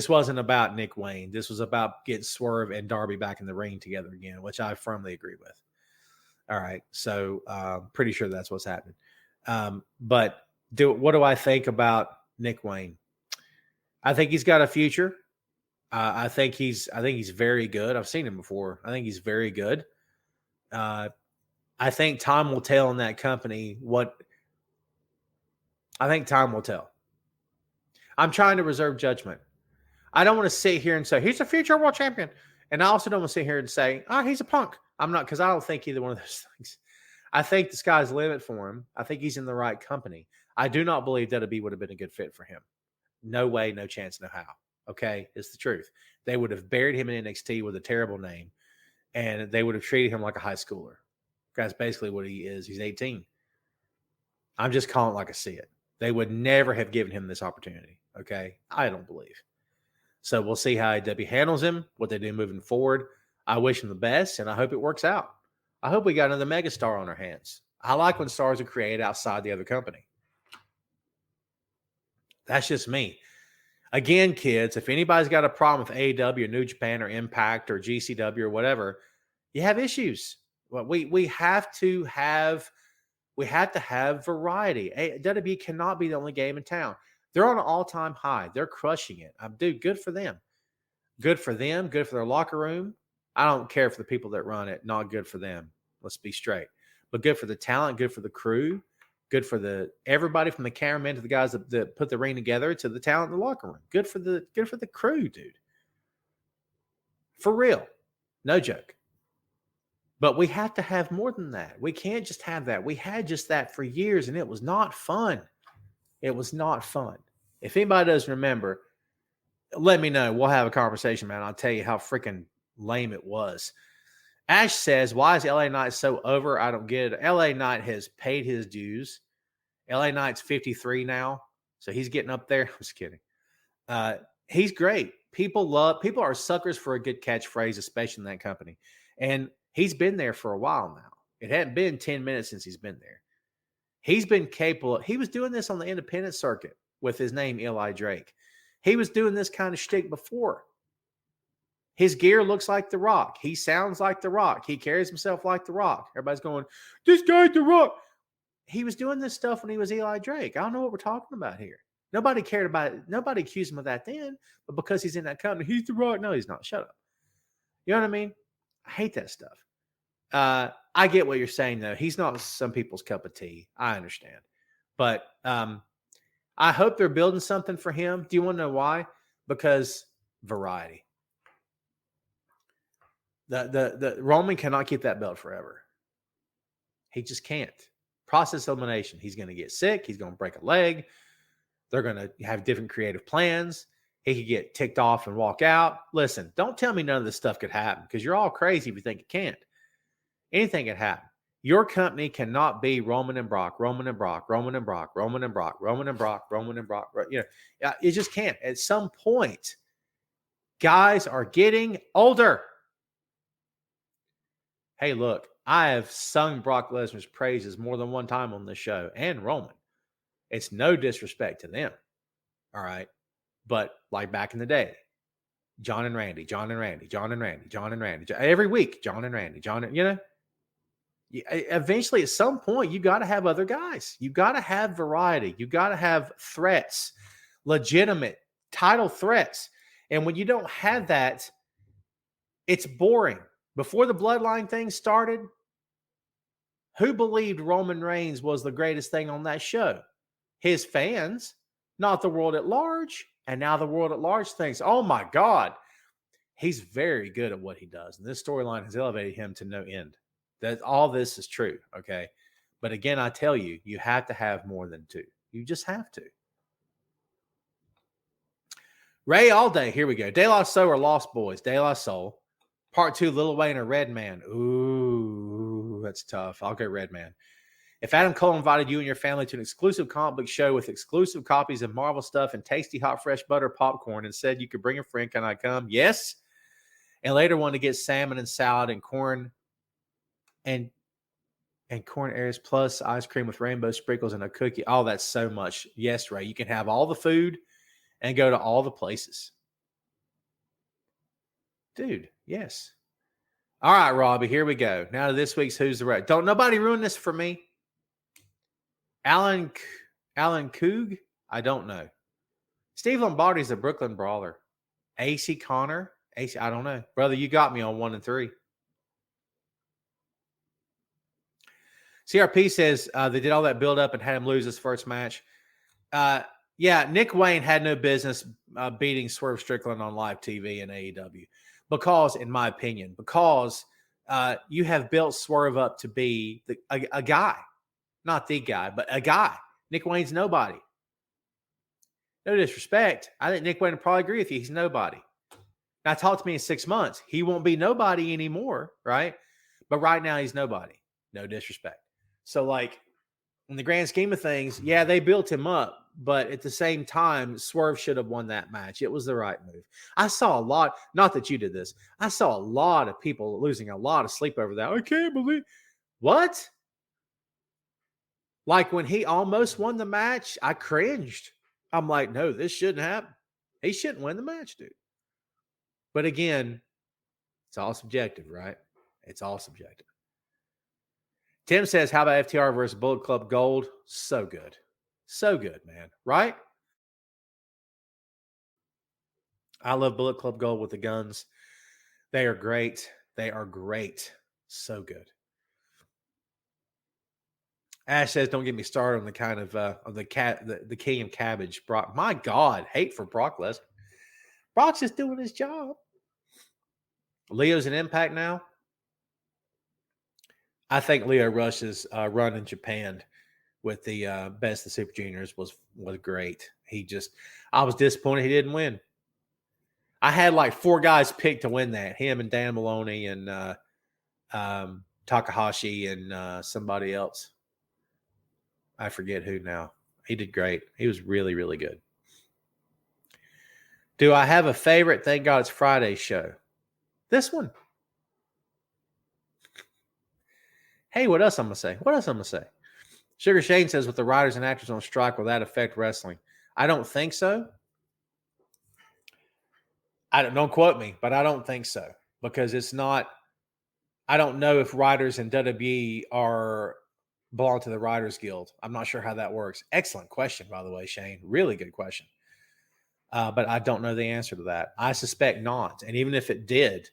wasn't about Nick Wayne. This was about getting Swerve and Darby back in the ring together again, which I firmly agree with. All right. So pretty sure that's what's happening. But what do I think about Nick Wayne? I think he's got a future. I think he's very good. I've seen him before. I think he's very good. I think time will tell in that company I think time will tell. I'm trying to reserve judgment. I don't want to sit here and say he's a future world champion And I also don't want to sit here and say, oh, he's a punk. I'm not, because I don't think either one of those things. I think the sky's the limit for him. I think he's in the right company. I do not believe WWE would have been a good fit for him. No way, no chance, no how. Okay, it's the truth. They would have buried him in NXT with a terrible name, and they would have treated him like a high schooler. That's basically what he is. He's 18. I'm just calling it like I see it. They would never have given him this opportunity. Okay, I don't believe. So we'll see how AEW handles him, what they do moving forward. I wish him the best, and I hope it works out. I hope we got another megastar on our hands. I like when stars are created outside the other company. That's just me. Again, kids, if anybody's got a problem with AEW or New Japan or Impact or GCW or whatever, you have issues. Well, we have to have variety. WWE cannot be the only game in town. They're on an all-time high. They're crushing it. Dude, good for them. Good for them. Good for their locker room. I don't care for the people that run it. Not good for them. Let's be straight. But good for the talent. Good for the crew. Good for everybody from the cameraman to the guys that put the ring together to the talent in the locker room. Good for the crew, dude. For real. No joke. But we have to have more than that. We can't just have that. We had just that for years, and it was not fun. It was not fun. If anybody doesn't remember, let me know. We'll have a conversation, man. I'll tell you how freaking lame it was. Ash says, why is LA Knight so over? I don't get it. LA Knight has paid his dues. LA Knight's 53 now, so he's getting up there. I'm just kidding. He's great. People are suckers for a good catchphrase, especially in that company. And he's been there for a while now. It hadn't been 10 minutes since he's been there. He's been capable. He was doing this on the independent circuit with his name, Eli Drake. He was doing this kind of shtick before. His gear looks like The Rock. He sounds like The Rock. He carries himself like The Rock. Everybody's going, this guy's The Rock. He was doing this stuff when he was Eli Drake. I don't know what we're talking about here. Nobody cared about it. Nobody accused him of that then. But because he's in that company, he's The Rock. No, he's not. Shut up. You know what I mean? I hate that stuff. I get what you're saying, though. He's not some people's cup of tea. I understand. But I hope they're building something for him. Do you want to know why? Because variety. The Roman cannot keep that belt forever. He just can't. Process elimination. He's going to get sick. He's going to break a leg. They're going to have different creative plans. He could get ticked off and walk out. Listen, don't tell me none of this stuff could happen because you're all crazy if you think it can't. Anything can happen. Your company cannot be Roman and Brock, Roman and Brock, Roman and Brock, Roman and Brock, Roman and Brock, Roman and Brock. You know, it just can't. At some point, guys are getting older. Hey, look, I have sung Brock Lesnar's praises more than one time on this show and Roman. It's no disrespect to them. All right. But like back in the day, John and Randy, John and Randy, John and Randy, John and Randy, every week, John and Randy, John and, you know, eventually at some point, you got to have other guys. You got to have variety. You got to have threats, legitimate title threats. And when you don't have that, it's boring. Before the Bloodline thing started, who believed Roman Reigns was the greatest thing on that show? His fans, not the world at large. And now the world at large thinks, oh my God, he's very good at what he does. And this storyline has elevated him to no end. That all this is true, okay? But again, I tell you, you have to have more than two. You just have to. Ray all day. Here we go. De La Soul or Lost Boys. De La Soul. Part 2, Lil Wayne or Redman. Ooh, that's tough. I'll go Redman. If Adam Cole invited you and your family to an exclusive comic book show with exclusive copies of Marvel stuff and tasty hot fresh butter popcorn and said you could bring a friend, can I come? Yes. And later wanted to get salmon and salad and corn and corn airs plus ice cream with rainbow sprinkles and a cookie. Oh, that's so much. Yes, Ray. You can have all the food and go to all the places. Dude, yes. All right, Robbie, here we go. Now to this week's Who's the Rat. Don't nobody ruin this for me. Alan Coog? I don't know. Steve Lombardi's a Brooklyn Brawler. AC Connor? AC, I don't know. Brother, you got me on 1 and 3. CRP says they did all that build up and had him lose his first match. Yeah, Nick Wayne had no business beating Swerve Strickland on live TV in AEW. because, in my opinion, you have built Swerve up to be a guy, not the guy, but a guy. Nick Wayne's nobody. No disrespect. I think Nick Wayne would probably agree with you. He's nobody. Now, talk to me in 6 months. He won't be nobody anymore, right? But right now, he's nobody. No disrespect. So, like, in the grand scheme of things, yeah, they built him up. But at the same time, Swerve should have won that match. It was the right move. I saw a lot, not that you did this, I saw a lot of people losing a lot of sleep over that. I can't believe. What? Like when he almost won the match, I cringed. I'm like, no, this shouldn't happen. He shouldn't win the match, dude. But again, it's all subjective, right? It's all subjective. Tim says, how about FTR versus Bullet Club Gold? So good. So good, man. Right? I love Bullet Club Gold with the guns. They are great. They are great. So good. Ash says, don't get me started on the kind of the king of cabbage. Brock. My God, hate for Brock Lesnar. Brock's just doing his job. Leo's in Impact now. I think Leo Rush's run in Japan with the Best of Super Juniors was great. I was disappointed he didn't win. I had like 4 guys picked to win that. Him and Dan Maloney and Takahashi and somebody else. I forget who now. He did great. He was really, really good. Do I have a favorite? Thank God it's Friday show. This one. Hey, what else I'm going to say? Sugar Shane says, with the writers and actors on strike, will that affect wrestling? I don't think so. Don't quote me, but I don't think so. Because it's not, I don't know if writers in WWE belong to the Writers Guild. I'm not sure how that works. Excellent question, by the way, Shane. Really good question. But I don't know the answer to that. I suspect not. And even if it did,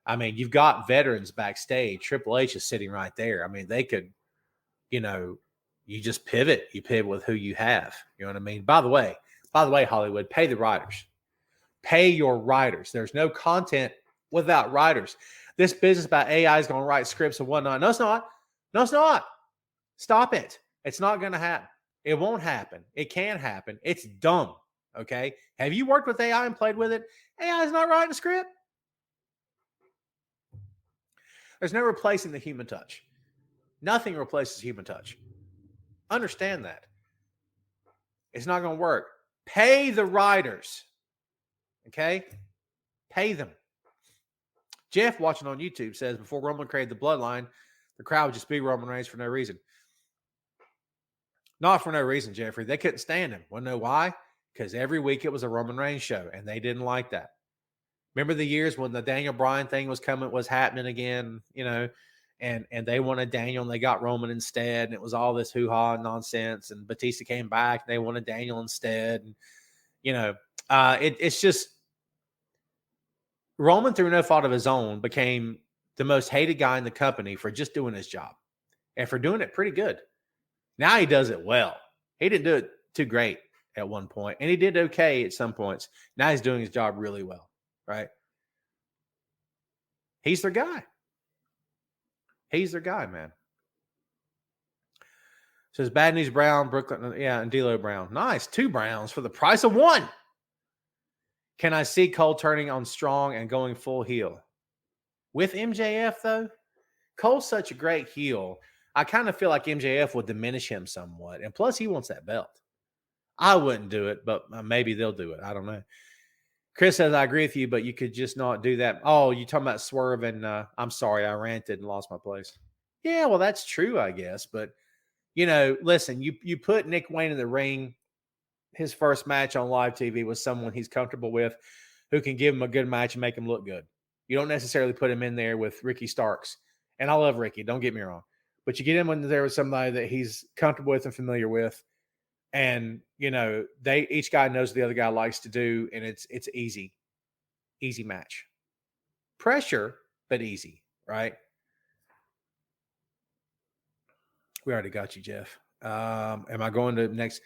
I mean, you've got veterans backstage. Triple H is sitting right there. I mean, they could, you just pivot. You pivot with who you have. You know what I mean? By the way, Hollywood, pay the writers. Pay your writers. There's no content without writers. This business about AI is going to write scripts and whatnot. No, it's not. No, it's not. Stop it. It's not going to happen. It won't happen. It can happen. It's dumb. Okay? Have you worked with AI and played with it? AI is not writing a script. There's no replacing the human touch. Nothing replaces human touch. Understand that. It's not going to work. Pay the writers. Okay? Pay them. Jeff, watching on YouTube, says, before Roman created the Bloodline, the crowd would just be Roman Reigns for no reason. Not for no reason, Jeffrey. They couldn't stand him. Want to know why? Because every week it was a Roman Reigns show, and they didn't like that. Remember the years when the Daniel Bryan thing was happening again, and they wanted Daniel and they got Roman instead, and it was all this hoo-ha nonsense, and Batista came back and they wanted Daniel instead. And, it's just Roman, through no fault of his own, became the most hated guy in the company for just doing his job and for doing it pretty good. Now he does it well. He didn't do it too great at one point, and he did okay at some points. Now he's doing his job really well. Right? He's their guy. He's their guy, man. Says Bad News Brown, Brooklyn, and D'Lo Brown. Nice. 2 Browns for the price of 1. Can I see Cole turning on Strong and going full heel? With MJF, though, Cole's such a great heel. I kind of feel like MJF would diminish him somewhat. And plus, he wants that belt. I wouldn't do it, but maybe they'll do it. I don't know. Chris says, I agree with you, but you could just not do that. Oh, you talking about Swerve and I'm sorry, I ranted and lost my place. Yeah, well, that's true, I guess. But, listen, you put Nick Wayne in the ring. His first match on live TV was someone he's comfortable with who can give him a good match and make him look good. You don't necessarily put him in there with Ricky Starks. And I love Ricky, don't get me wrong. But you get him in there with somebody that he's comfortable with and familiar with. And, each guy knows what the other guy likes to do, and it's easy match. Pressure, but easy, right? We already got you, Jeff. Am I going to next?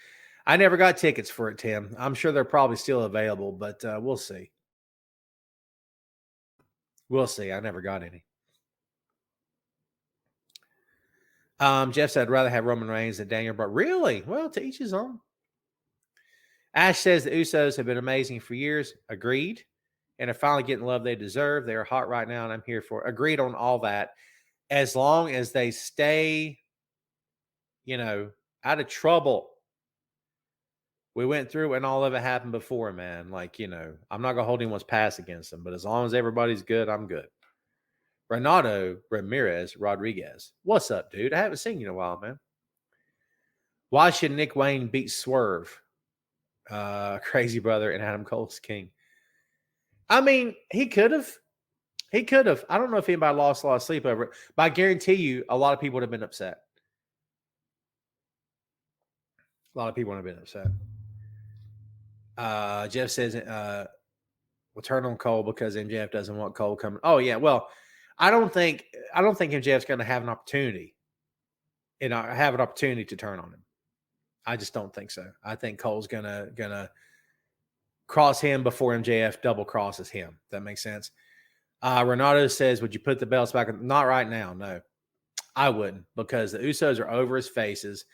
I never got tickets for it, Tim. I'm sure they're probably still available, but we'll see. We'll see. I never got any. Jeff said, I'd rather have Roman Reigns than Daniel Bryan. Really? Well, to each his own. Ash says the Usos have been amazing for years. Agreed. And are finally getting the love they deserve. They're hot right now, and I'm here for it. Agreed on all that. As long as they stay, out of trouble. We went through and all of it happened before, man. I'm not going to hold anyone's pass against them, but as long as everybody's good, I'm good. Renato Ramirez Rodriguez. What's up, dude? I haven't seen you in a while, man. Why should Nick Wayne beat Swerve? Crazy Brother and Adam Cole's King. I mean, he could have. He could have. I don't know if anybody lost a lot of sleep over it, but I guarantee you a lot of people would have been upset. A lot of people would have been upset. Jeff says we'll turn on Cole because MJF doesn't want Cole coming. Oh, yeah. Well, I don't think MJF's going to have an opportunity. Have an opportunity to turn on him. I just don't think so. I think Cole's gonna cross him before MJF double crosses him. That makes sense. Renato says, would you put the belts back? Not right now. No, I wouldn't, because the Usos are over his faces,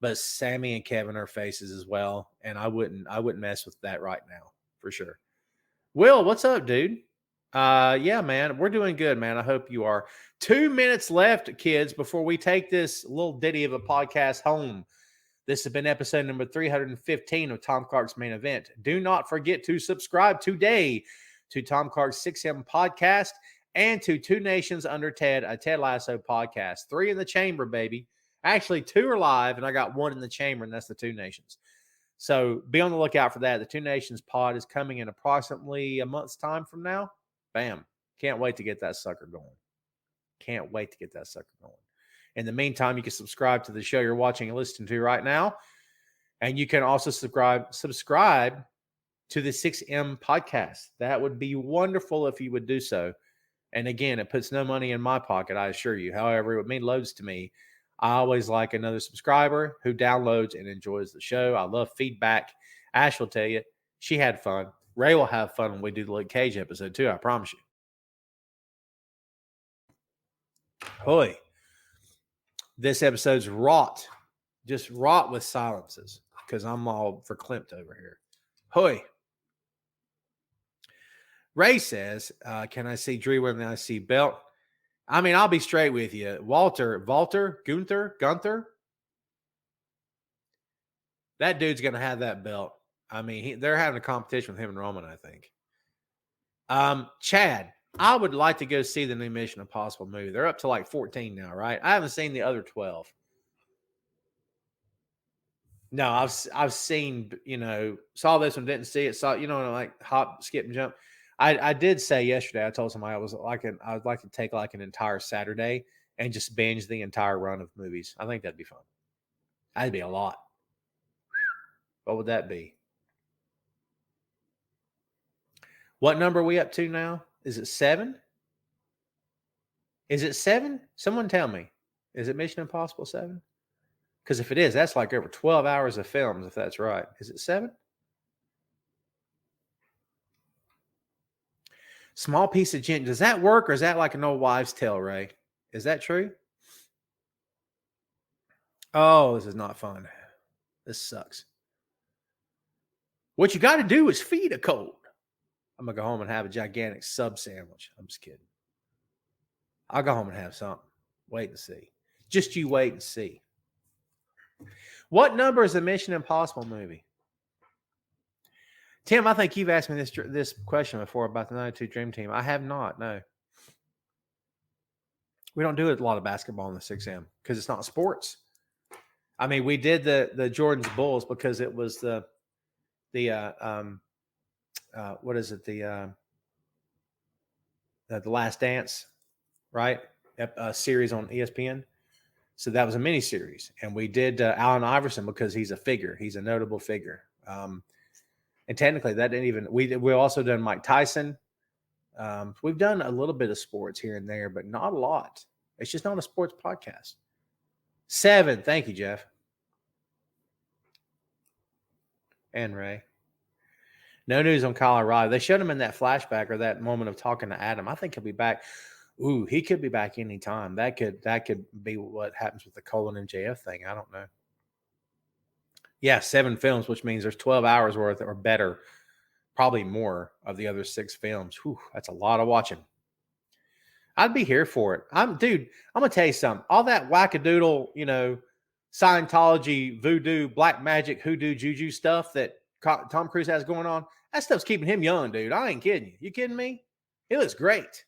but Sammy and Kevin are faces as well. And I wouldn't mess with that right now for sure. Will, what's up, dude? Yeah, man, we're doing good, man. I hope you are. 2 minutes left, kids, before we take this little ditty of a podcast home. This has been episode number 315 of Tom Clark's Main Event. Do not forget to subscribe today to Tom Clark's 6M podcast and to Two Nations Under Ted, a Ted Lasso podcast. 3 in the chamber, baby. Actually, 2 are live, and I got 1 in the chamber, and that's the Two Nations. So be on the lookout for that. The Two Nations pod is coming in approximately a month's time from now. Bam. Can't wait to get that sucker going. Can't wait to get that sucker going. In the meantime, you can subscribe to the show you're watching and listening to right now. And you can also subscribe to the 6M podcast. That would be wonderful if you would do so. And again, it puts no money in my pocket, I assure you. However, it would mean loads to me. I always like another subscriber who downloads and enjoys the show. I love feedback. Ash will tell you she had fun. Ray will have fun when we do the Luke Cage episode too, I promise you. Hoy. This episode's just wrought with silences because I'm all verklempt over here. Hoy. Ray says, can I see Drew when I see belt? I mean, I'll be straight with you. Gunther. That dude's going to have that belt. I mean, they're having a competition with him and Roman, I think. Chad, I would like to go see the new Mission Impossible movie. They're up to like 14 now, right? I haven't seen the other 12. No, I've seen, saw this one, didn't see it. Saw, like hop, skip, and jump. I did say yesterday, I told somebody I would like to take like an entire Saturday and just binge the entire run of movies. I think that'd be fun. That'd be a lot. What would that be? What number are we up to now? Is it 7? Is it 7? Someone tell me. Is it Mission Impossible 7? Because if it is, that's like over 12 hours of films, if that's right. Is it 7? Small piece of gin. Does that work, or is that like an old wives' tale, Ray? Is that true? Oh, this is not fun. This sucks. What you got to do is feed a cold. I'm going to go home and have a gigantic sub sandwich. I'm just kidding. I'll go home and have something. Wait and see. Just you wait and see. What number is the Mission Impossible movie? Tim, I think you've asked me this question before about the 92 Dream Team. I have not, no. We don't do a lot of basketball in the 6M because it's not sports. I mean, we did the Jordan's Bulls because it was the what is it? The Last Dance, right? A series on ESPN. So that was a mini series, and we did Allen Iverson because he's a figure. He's a notable figure. And technically, that didn't even. We also done Mike Tyson. We've done a little bit of sports here and there, but not a lot. It's just not a sports podcast. 7. Thank you, Jeff. And Ray. No news on Colorado. They showed him in that flashback or that moment of talking to Adam. I think he'll be back. Ooh, he could be back anytime. That could be what happens with the Colin MJF thing. I don't know. Yeah, 7 films, which means there's 12 hours worth or better, probably more of the other 6 films. Whew, that's a lot of watching. I'd be here for it. I'm gonna tell you something. All that wackadoodle, Scientology, voodoo, black magic, hoodoo, juju stuff that Tom Cruise has going on, that stuff's keeping him young, dude. I ain't kidding you. You kidding me? He looks great.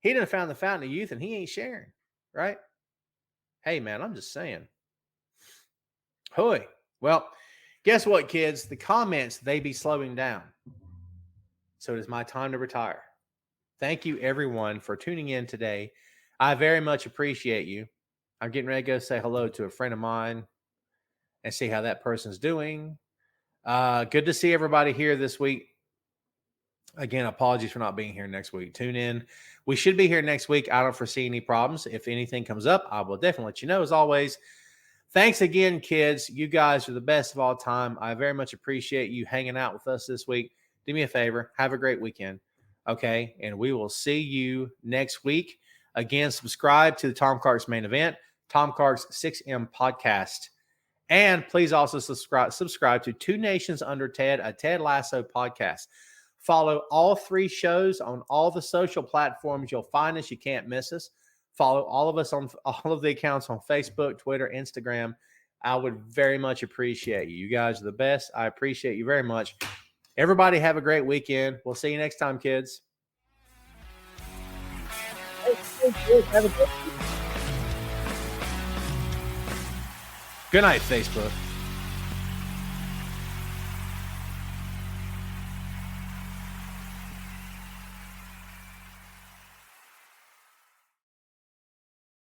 He done found the fountain of youth and he ain't sharing, right? Hey, man, I'm just saying. Hoy. Well, guess what, kids? The comments, they be slowing down. So it is my time to retire. Thank you, everyone, for tuning in today. I very much appreciate you. I'm getting ready to go say hello to a friend of mine and see how that person's doing. Good to see everybody here this week. Again, apologies for not being here next week. Tune in. We should be here next week. I don't foresee any problems. If anything comes up, I will definitely let you know, as always. Thanks again, kids. You guys are the best of all time. I very much appreciate you hanging out with us this week. Do me a favor. Have a great weekend. Okay. And we will see you next week. Again, subscribe to the Tom Clark's Main Event, Tom Clark's 6M podcast. And please also subscribe to Two Nations Under Ted, a Ted Lasso podcast. Follow all 3 shows on all the social platforms. You'll find us. You can't miss us. Follow all of us on all of the accounts on Facebook, Twitter, Instagram. I would very much appreciate you. You guys are the best. I appreciate you very much. Everybody have a great weekend. We'll see you next time, kids. Good night, Facebook.